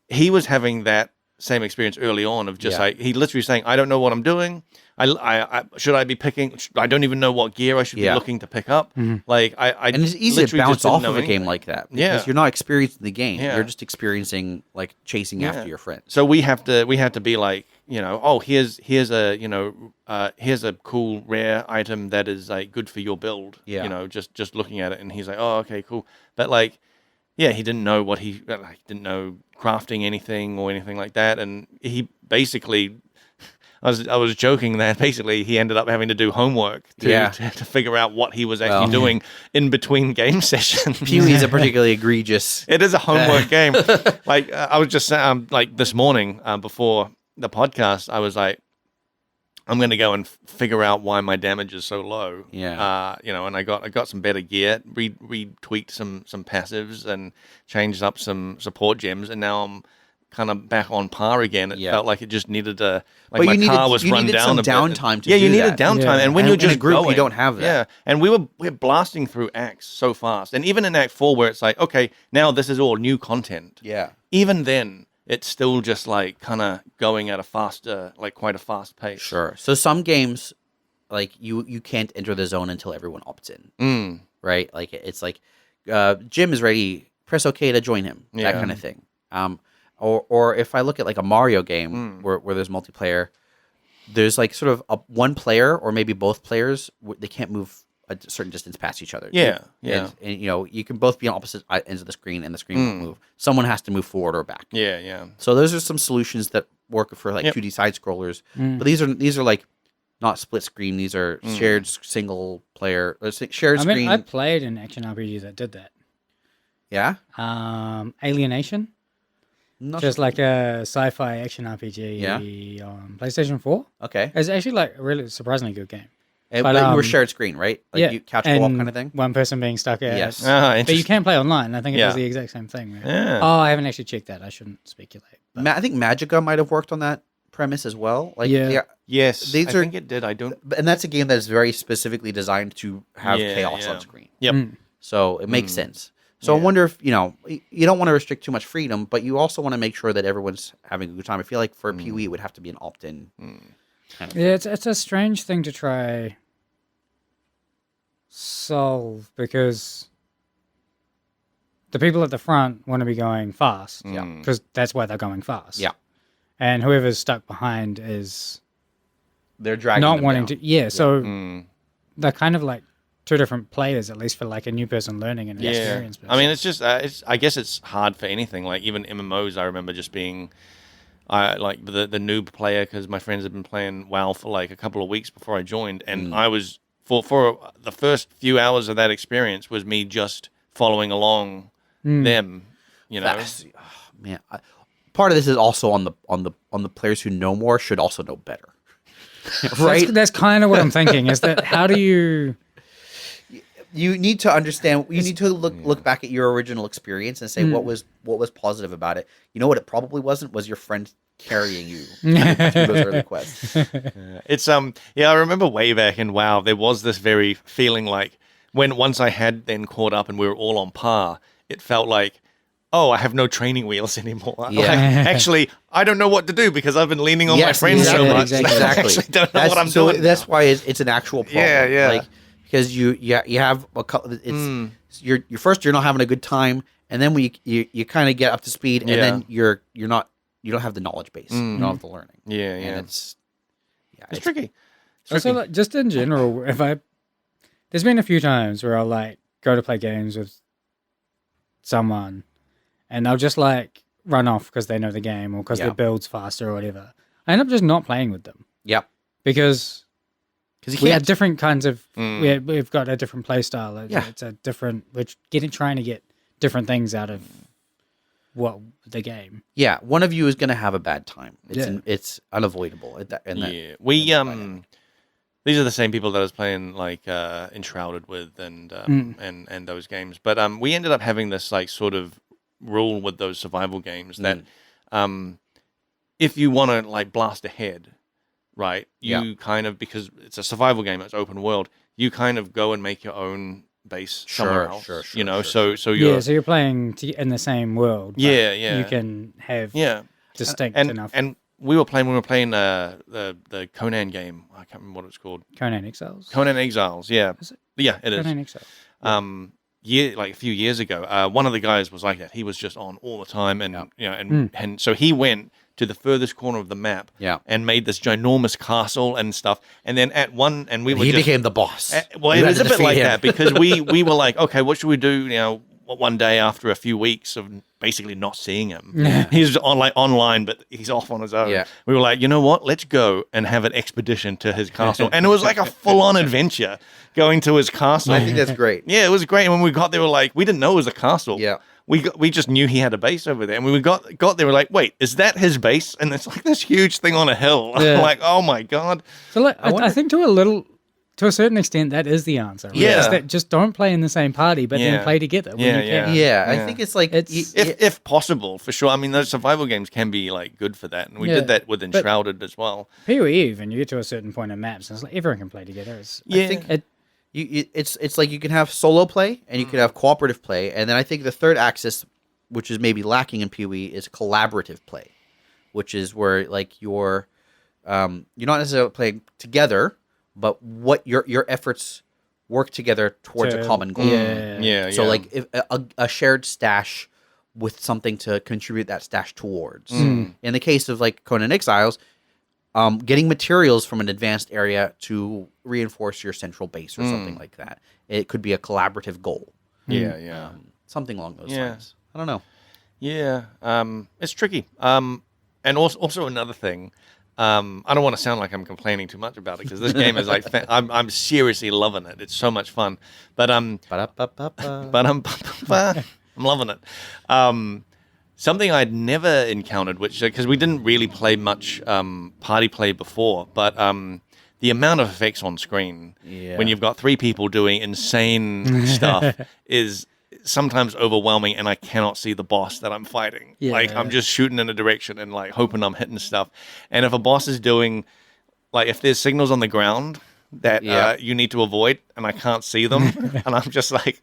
he was having that same experience early on of just like he literally saying, I don't know what I'm doing. I should I be picking? I don't even know what gear I should be looking to pick up. Like and it's easy to bounce off of a game like that because you're not experiencing the game. Yeah. You're just experiencing like chasing after your friends. So we have to be like, oh, here's a cool rare item that is like good for your build. Yeah. Just looking at it, and he's like, oh, okay, cool. But like, yeah, he didn't know didn't know crafting anything or anything like that, and he basically. I was joking that basically he ended up having to do homework to figure out what he was actually doing in between game sessions. Pee-wee's a particularly egregious. It is a homework game. Like I was just like this morning before the podcast, I was like, I'm going to go and figure out why my damage is so low. Yeah. And I got some better gear, retweaked some passives and changed up some support gems, and now I'm kind of back on par again. It felt like it just needed to, like my car was run down some a bit. downtime to you do needed that. downtime, and when you're just in a group, going, you don't have that. Yeah, and we're blasting through acts so fast, and even in Act 4, where it's like, okay, now this is all new content. Yeah. Even then, it's still just like kind of going at quite a fast pace. Sure. So some games, like you can't enter the zone until everyone opts in. Right? Like it's like Jim is ready. Press OK to join him. That kind of thing. Or if I look at like a Mario game where there's multiplayer, there's like sort of one player or maybe both players, they can't move a certain distance past each other. Yeah. And you can both be on opposite ends of the screen and the screen won't move. Someone has to move forward or back. Yeah. So those are some solutions that work for like 2D side scrollers. But these are like not split screen. These are shared single player shared screen. I mean, I played an action RPG that did that. Yeah. Alienation. Just like a sci-fi action RPG on PlayStation 4. Okay. It's actually like a really surprisingly good game. But you were shared screen, right? Like you couch co-op kind of thing? One person being stuck at Yes. But you can play online. I think it does the exact same thing. Right? Yeah. Oh, I haven't actually checked that. I shouldn't speculate. I think Magica might have worked on that premise as well. Like, Yes, I think it did. I don't. And that's a game that is very specifically designed to have chaos on screen. Yep. So it makes sense. So I wonder if, you don't want to restrict too much freedom, but you also want to make sure that everyone's having a good time. I feel like for PoE, it would have to be an opt-in. Kind of it's a strange thing to try solve because the people at the front want to be going fast. Yeah. Because that's why they're going fast. Yeah. And whoever's stuck behind is they're dragging not them wanting down. to. Yeah, so they're kind of like two different players, at least for like a new person learning and an experienced person. I mean, it's just, I guess it's hard for anything. Like even MMOs, I remember just being, like the noob player because my friends had been playing WoW for like a couple of weeks before I joined, and I was for the first few hours of that experience was me just following along them. Man, part of this is also on the players who know more should also know better, right? That's kind of what I'm thinking. Is that how do you? You need to understand. You need to look back at your original experience and say what was positive about it. You know what it probably wasn't was your friend carrying you through those early quests. It's I remember way back in WoW there was this very feeling like once I had then caught up and we were all on par, it felt like, oh, I have no training wheels anymore. Yeah. Like, actually, I don't know what to do because I've been leaning on my friends so much. Exactly. I actually don't know what I'm doing. That's why it's an actual problem. Yeah. Like, because you have a couple. It's you're not having a good time, and then when you kind of get up to speed, and then you don't have the knowledge base, you don't have the learning. Yeah. And it's tricky. Also, like, just in general, there's been a few times where I'll like go to play games with someone, and they'll just like run off because they know the game or because their build's faster or whatever. I end up just not playing with them. Yeah, because we have different kinds of we've got a different play style. It's a different. We're trying to get different things out of the game. Yeah, one of you is going to have a bad time. It's unavoidable. These are the same people that I was playing like Enshrouded with and those games. But we ended up having this like sort of rule with those survival games that if you want to like blast ahead, right? You kind of, because it's a survival game, it's open world, you kind of go and make your own base somewhere else. So you're playing in the same world. Yeah. You can have distinct enough. And we were playing the Conan game. I can't remember what it was called. Conan Exiles. Conan Exiles. Yeah. Is it? Yeah, it is. Conan Exiles. Like a few years ago, one of the guys was like that. He was just on all the time, and and so he went to the furthest corner of the map, and made this ginormous castle and stuff. And then he became the boss. It was a bit like that because we were like, okay, what should we do? One day after a few weeks of basically not seeing him, he's online, but he's off on his own. Yeah. We were like, you know what? Let's go and have an expedition to his castle, and it was like a full-on adventure going to his castle. I think that's great. Yeah, it was great. And when we got there, we didn't know it was a castle. Yeah. We just knew he had a base over there. And when we got there, we're like, wait, is that his base? And it's like this huge thing on a hill. Yeah. Like, oh my God. So I think to a certain extent, that is the answer. Right? Yeah. Is that just don't play in the same party, but then play together when you can. I think it's like... If possible, for sure. I mean, those survival games can be like good for that. And we did that with Enshrouded as well. PoE, even, you get to a certain point in maps, and it's like everyone can play together. I think it's like you can have solo play and you can have cooperative play, and then I think the third axis, which is maybe lacking in PoE, is collaborative play, which is where like you're not necessarily playing together, but what your efforts work together towards a common goal. So like if a shared stash with something to contribute that stash towards. In the case of like Conan Exiles, getting materials from an advanced area to reinforce your central base or something like that. It could be a collaborative goal. Something along those lines. I don't know. Yeah, it's tricky. And also another thing, I don't want to sound like I'm complaining too much about it because this game is like I'm seriously loving it. It's so much fun. But I'm loving it. Something I'd never encountered, which because we didn't really play much party play before, but the amount of effects on screen when you've got 3 people doing insane stuff is sometimes overwhelming, and I cannot see the boss that I'm fighting. Yeah. Like, I'm just shooting in a direction and like hoping I'm hitting stuff. And if a boss is doing, like, if there's signals on the ground that you need to avoid and I can't see them, and I'm just like,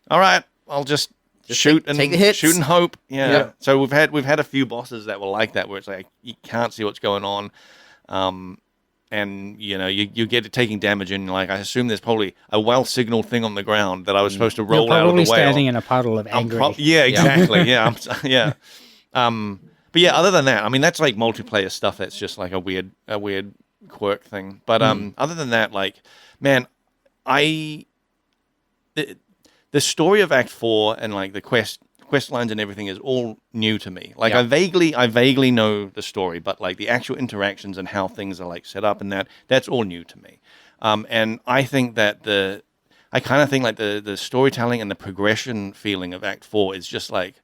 all right, I'll just shoot take the hits. shoot and hope. Yeah. Yeah. So we've had a few bosses that were like that, where it's like you can't see what's going on. And you get it taking damage, and like I assume there's probably a well-signaled thing on the ground that I was supposed to roll out of the way. Probably standing in a puddle of angry. Exactly. Yeah. But yeah, other than that, I mean, that's like multiplayer stuff. That's just like a weird quirk thing. But other than that, like, man, the story of Act 4 and like the quest lines and everything is all new to me. Like I vaguely know the story, but like the actual interactions and how things are like set up and that's all new to me. And I think that the storytelling and the progression feeling of Act 4 is just like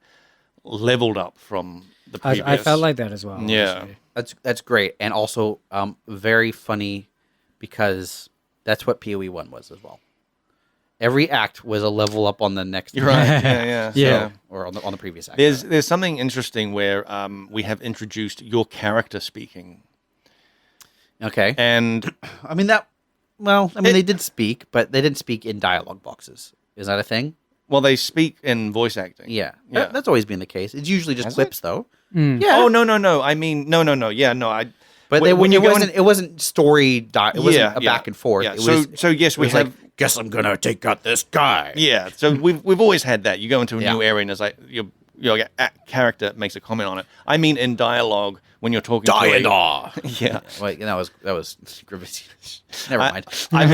leveled up from the previous. I felt like that as well. Yeah. Honestly. That's great, and also very funny because that's what PoE 1 was as well. Every act was a level up on the next. You're right. Yeah. Yeah. So or on the previous act. there's something interesting where we have introduced your character speaking. Okay. And I mean that. Well, I mean they did speak, but they didn't speak in dialogue boxes. Is that a thing? well, they speak in voice acting. Yeah. Yeah. That's always been the case. It's usually just Has clips, though. Mm. Yeah. Oh no. I mean no. Yeah, no. But when you go in- it wasn't story. It wasn't a back and forth. Yeah. It was. So yes, we was have. like, guess I'm gonna take out this guy. Yeah. So we've always had that. You go into a Yeah. new area and it's like your character makes a comment on it. I mean, in dialogue when you're talking Dialogue. to yeah. Wait, that was never mind. I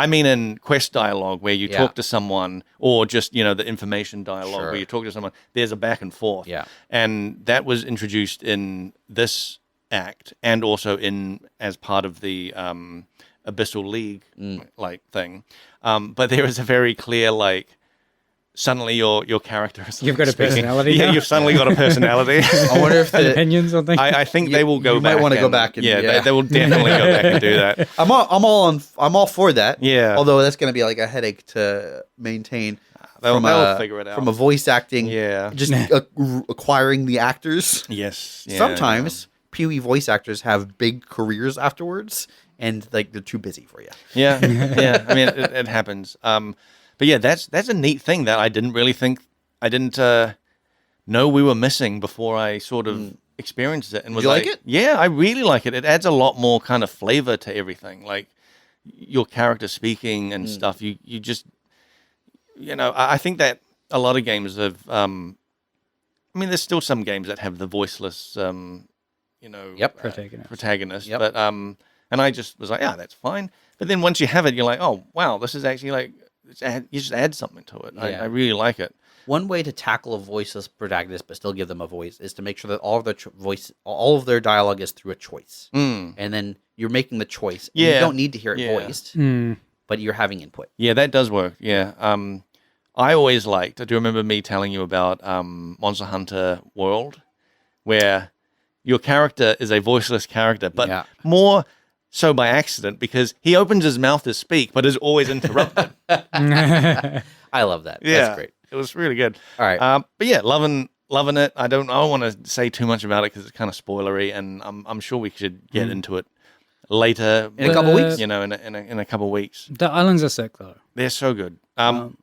mean in quest dialogue where you Yeah. talk to someone, or just the information dialogue Sure. where you talk to someone. There's a back and forth. Yeah. And that was introduced in this act, and also as part of the Abyssal League like thing. But there is a very clear suddenly your character is You've got a speaking. personality Yeah, now? you've suddenly got a personality. I wonder if An opinion, something. I think they will go you back. might wanna go back and- yeah, yeah. They will definitely go back and do that. I'm all for that. Yeah. Although that's going to be like a headache to maintain. They'll a, figure it out. From a voice acting. Yeah. Just acquiring the actors. Yes. Yeah, Sometimes PoE voice actors have big careers afterwards, and they're too busy for you. Yeah. I mean, it happens. But yeah, that's a neat thing that I didn't know we were missing before I sort of experienced it. And was you like it? Yeah, I really like it. It adds a lot more kind of flavor to everything. Like your character speaking and stuff. You just, I think that a lot of games have. I mean, there's still some games that have the voiceless, protagonist. Yep. But and I just was like, yeah, that's fine. But then once you have it, you're like, oh wow, this is actually you just add something to it. Yeah. I really like it. One way to tackle a voiceless protagonist but still give them a voice is to make sure that all of their dialogue is through a choice, and then you're making the choice. And you don't need to hear it voiced, but you're having input. Yeah, that does work. Yeah. I always liked. Do you remember me telling you about Monster Hunter World, where your character is a voiceless character, but more so by accident because he opens his mouth to speak, but is always interrupted. I love that. Yeah, That's great. It was really good. All right. But yeah, loving it. I don't want to say too much about it because it's kind of spoilery, and I'm sure we should get into it later In a couple weeks? in a couple weeks. The islands are sick, though. They're so good.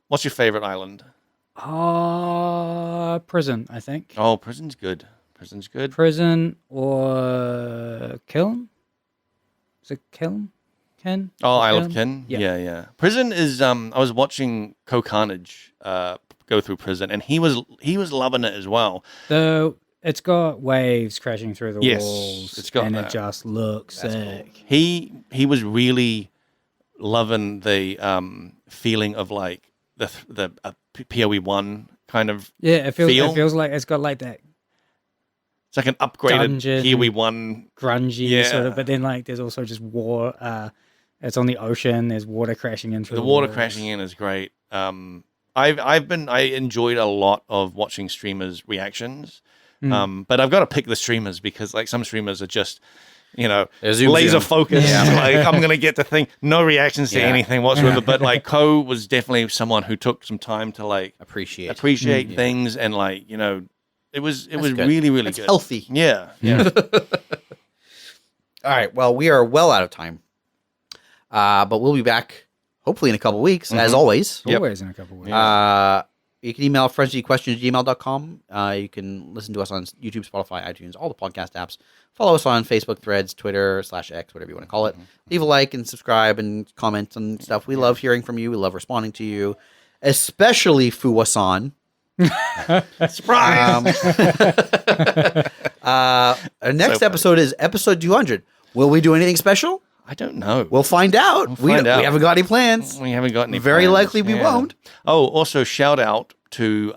What's your favorite island? Prison, I think. Oh, Prison's good. Prison or Kiln? Is it Kiln? Ken? Oh, Isle of Kiln? Kin? Yeah. Yeah. Prison is I was watching Carnage go through Prison, and he was loving it as well. It's got waves crashing through the Yes, walls, it's got and that. it just looks sick. Cool. He was really loving the feeling of like the PoE1 kind of Yeah, it feel. feels like it's got like that It's like an upgraded Dungeon. PoE1. grungy sort of, but then like there's also just war. It's on the ocean. There's water crashing in through The the water walls. crashing in is great. I enjoyed a lot of watching streamers' reactions. But I've got to pick the streamers because like some streamers are just, zoom, laser zoom. focused. Like I'm gonna get the thing, no reactions to Yeah. anything whatsoever. But like Ko was definitely someone who took some time to like appreciate things, and like it was good. really really That's good. healthy. Yeah. All right. Well, we are well out of time, but we'll be back hopefully in a couple weeks, as always. Always in a couple of weeks. You can email frenzyquestions@gmail.com. You can listen to us on YouTube, Spotify, iTunes, all the podcast apps. Follow us on Facebook, Threads, Twitter, /X, whatever you want to call it. Leave a like and subscribe and comment and stuff. We love hearing from you. We love responding to you, especially Fuwa-san. Surprise! Our next episode is episode 200. Will we do anything special? I don't know. We'll find out. We haven't got any plans. We haven't got any. Very plans. likely we won't. Oh, also shout out to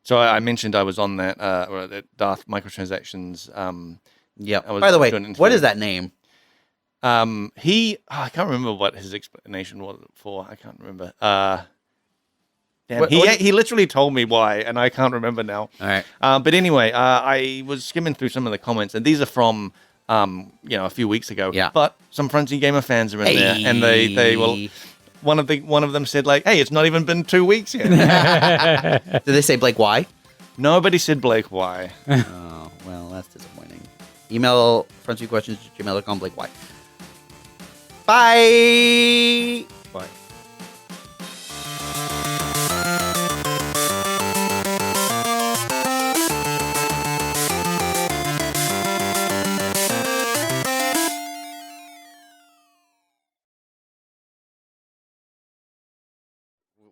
so I mentioned I was on that that Darth Microtransactions. Yep. I was By the way, doing an interview. what is that name? I can't remember what his explanation was for. I can't remember. Damn, What- he literally told me why, and I can't remember now. All right. But anyway, I was skimming through some of the comments, and these are from a few weeks ago. Yeah. But some Frenzy Gamer fans are in there, and they will. One of them said like, "Hey, it's not even been 2 weeks yet." Did they say Blake Y? Nobody said Blake why. Oh, well, that's disappointing. Email frontviewquestions@gmail.com, Blake Y. Bye. Bye.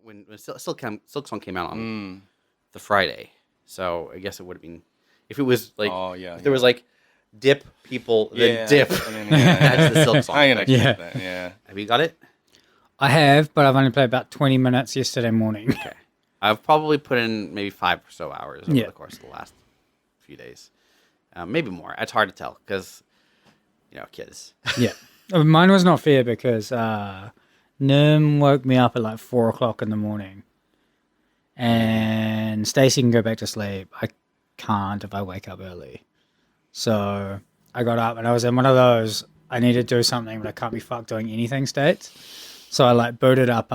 When Silksong came out on the Friday, so I guess it would have been if it was like if there was like dip people then dip. That's the Silksong. I can accept Yeah. that. Yeah. Have you got it? I have, but I've only played about 20 minutes yesterday morning. Okay. I've probably put in maybe 5 or so hours over the course of the last few days, maybe more. It's hard to tell because kids. Yeah. Mine was not fair because Nim woke me up at like 4 o'clock in the morning. And Stacy can go back to sleep. I can't if I wake up early. So I got up and I was in one of those, I need to do something, but I can't be fucked doing anything states. So I like booted up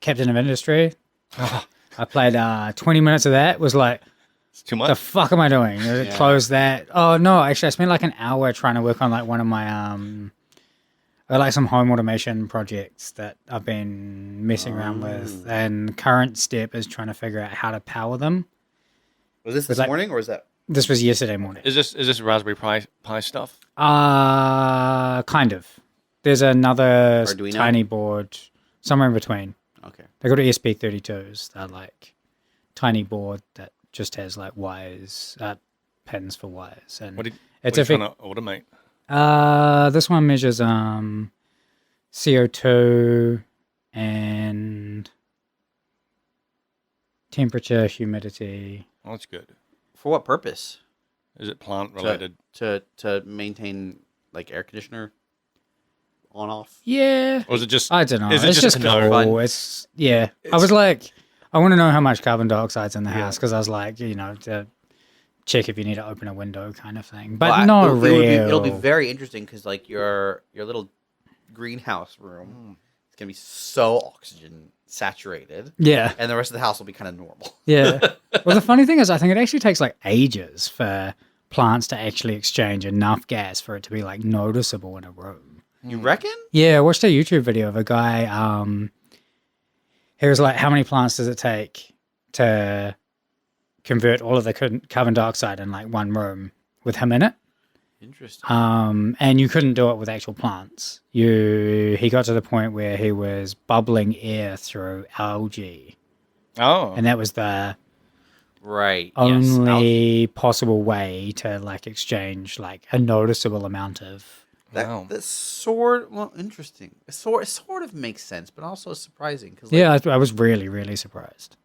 Captain of Industry. I played 20 minutes of that. Was like, It's too much. the fuck am I doing? Close that. Oh no, actually I spent like an hour trying to work on like one of my I like some home automation projects that I've been messing around with, and current step is trying to figure out how to power them. Was this morning or was that? This was yesterday morning. Is this Raspberry Pi stuff? Kind of. There's another Arduino? tiny board somewhere in between. Okay. They got ESP32s. They're like tiny board that just has like wires, pins for wires, and What are it's you a trying to automate? This one measures CO2 and temperature, humidity. Oh, that's good. For what purpose? Is it plant related? To maintain like air conditioner on off. Yeah. Or is it just? I don't know. Is it It's just just no? cool. It's I was like, I want to know how much carbon dioxide's in the house because I was like, to check if you need to open a window kind of thing. But Well, not it'll real. be very interesting because like your little greenhouse room is gonna be so oxygen saturated, Yeah. and the rest of the house will be kind of normal. Yeah. Well, the funny thing is, I think it actually takes like ages for plants to actually exchange enough gas for it to be like noticeable in a room. You reckon? Yeah, I watched a YouTube video of a guy. He was like, how many plants does it take to convert all of the carbon dioxide in like one room with him in it? Interesting. And you couldn't do it with actual plants. He got to the point where he was bubbling air through algae. Oh, And that was the Right. only possible way to like exchange like a noticeable amount of wow. Interesting. It sort of makes sense, but also surprising because I was really, really surprised.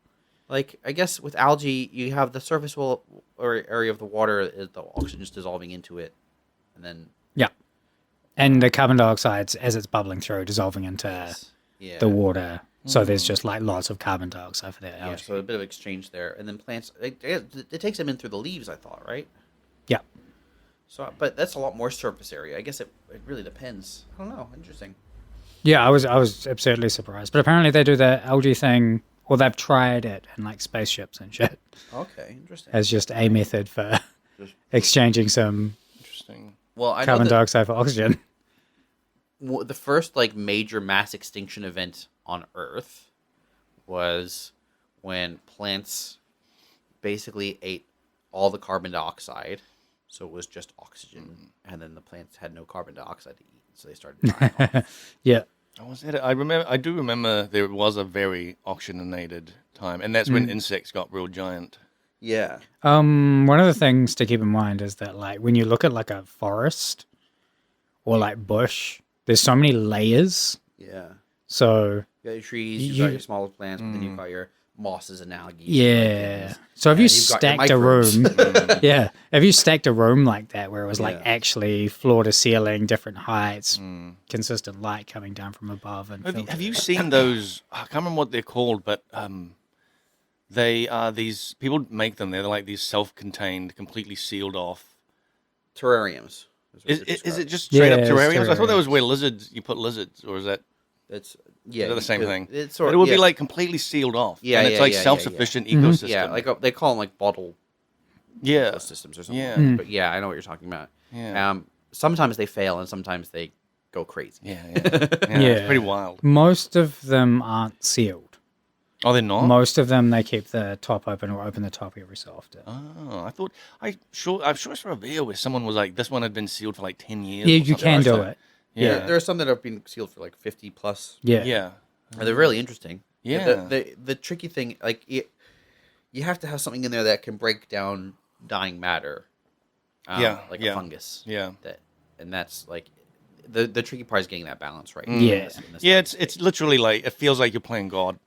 like I guess with algae you have the surface wall or area of the water is the oxygen just dissolving into it, and then And the carbon dioxide, as it's bubbling through, dissolving into the water. So there's just like lots of carbon dioxide for that Yeah, algae. so a bit of exchange there, and then plants. It takes them in through the leaves. I thought, right? Yeah. So, but that's a lot more surface area. I guess it really depends. I don't know. Interesting. Yeah, I was absurdly surprised. But apparently they do the algae thing, or they've tried it in like spaceships and shit Okay, interesting. as just a method for exchanging some Interesting. Well, I know carbon that dioxide for oxygen. the first like major mass extinction event on Earth was when plants basically ate all the carbon dioxide, so it was just oxygen, and then the plants had no carbon dioxide to eat, so they started dying off. Yeah. I do remember there was a very oxygenated time, and that's when insects got real giant. Yeah. One of the things to keep in mind is that like when you look at like a forest or like bush, there's so many layers. Yeah. So You got your trees, you've got your smaller plants, but then you've got your mosses and algae. yeah. So if you And you've got your stacked a microbes. room, yeah, if you stacked a room like that where it was like Yeah. actually floor to ceiling, different heights, consistent light coming down from above, and Have you seen those? I can't remember what they're called, but they are these people make them. They're like these self-contained, completely sealed off. Terrariums. Is it just straight up Yeah, it's terrariums? I thought that was terrariums. where lizards. You put lizards, or is that It's the same thing? It's But sort it would yeah. be like completely sealed off. Yeah, and it's yeah, like yeah, yeah, self-sufficient ecosystem. yeah, like they call them like bottle yeah, systems or something. Yeah. Like that. But yeah, I know what you're talking about. Yeah. Sometimes they fail and sometimes they go crazy. yeah. It's pretty wild. Most of them aren't sealed. Oh, they're not. Most of them they keep the top open or open the top every so often. Oh, I thought I'm sure I saw a video where someone was like, this one had been sealed for like 10 years. Yeah, or you something can like do that. it. Yeah, There are some that have been sealed for like 50 plus. Yeah. yeah. And they're really interesting. Yeah. The tricky thing, like you have to have something in there that can break down dying matter. Like a fungus. Yeah. And that's like the tricky part is getting that balance right. Yeah. in this Yeah, type of it's thing. literally like it feels like you're playing God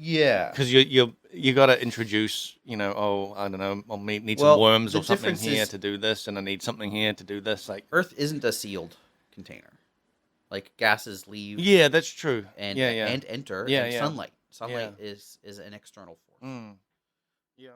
yeah. because you got to introduce, I don't know, I'll need Well, some worms the or something difference here is- to do this, and I need something here to do this. Like, Earth isn't a sealed container. Like gases leave yeah, that's true. and yeah, yeah, and enter. Yeah, and yeah. sunlight. Sunlight is an external force. yeah.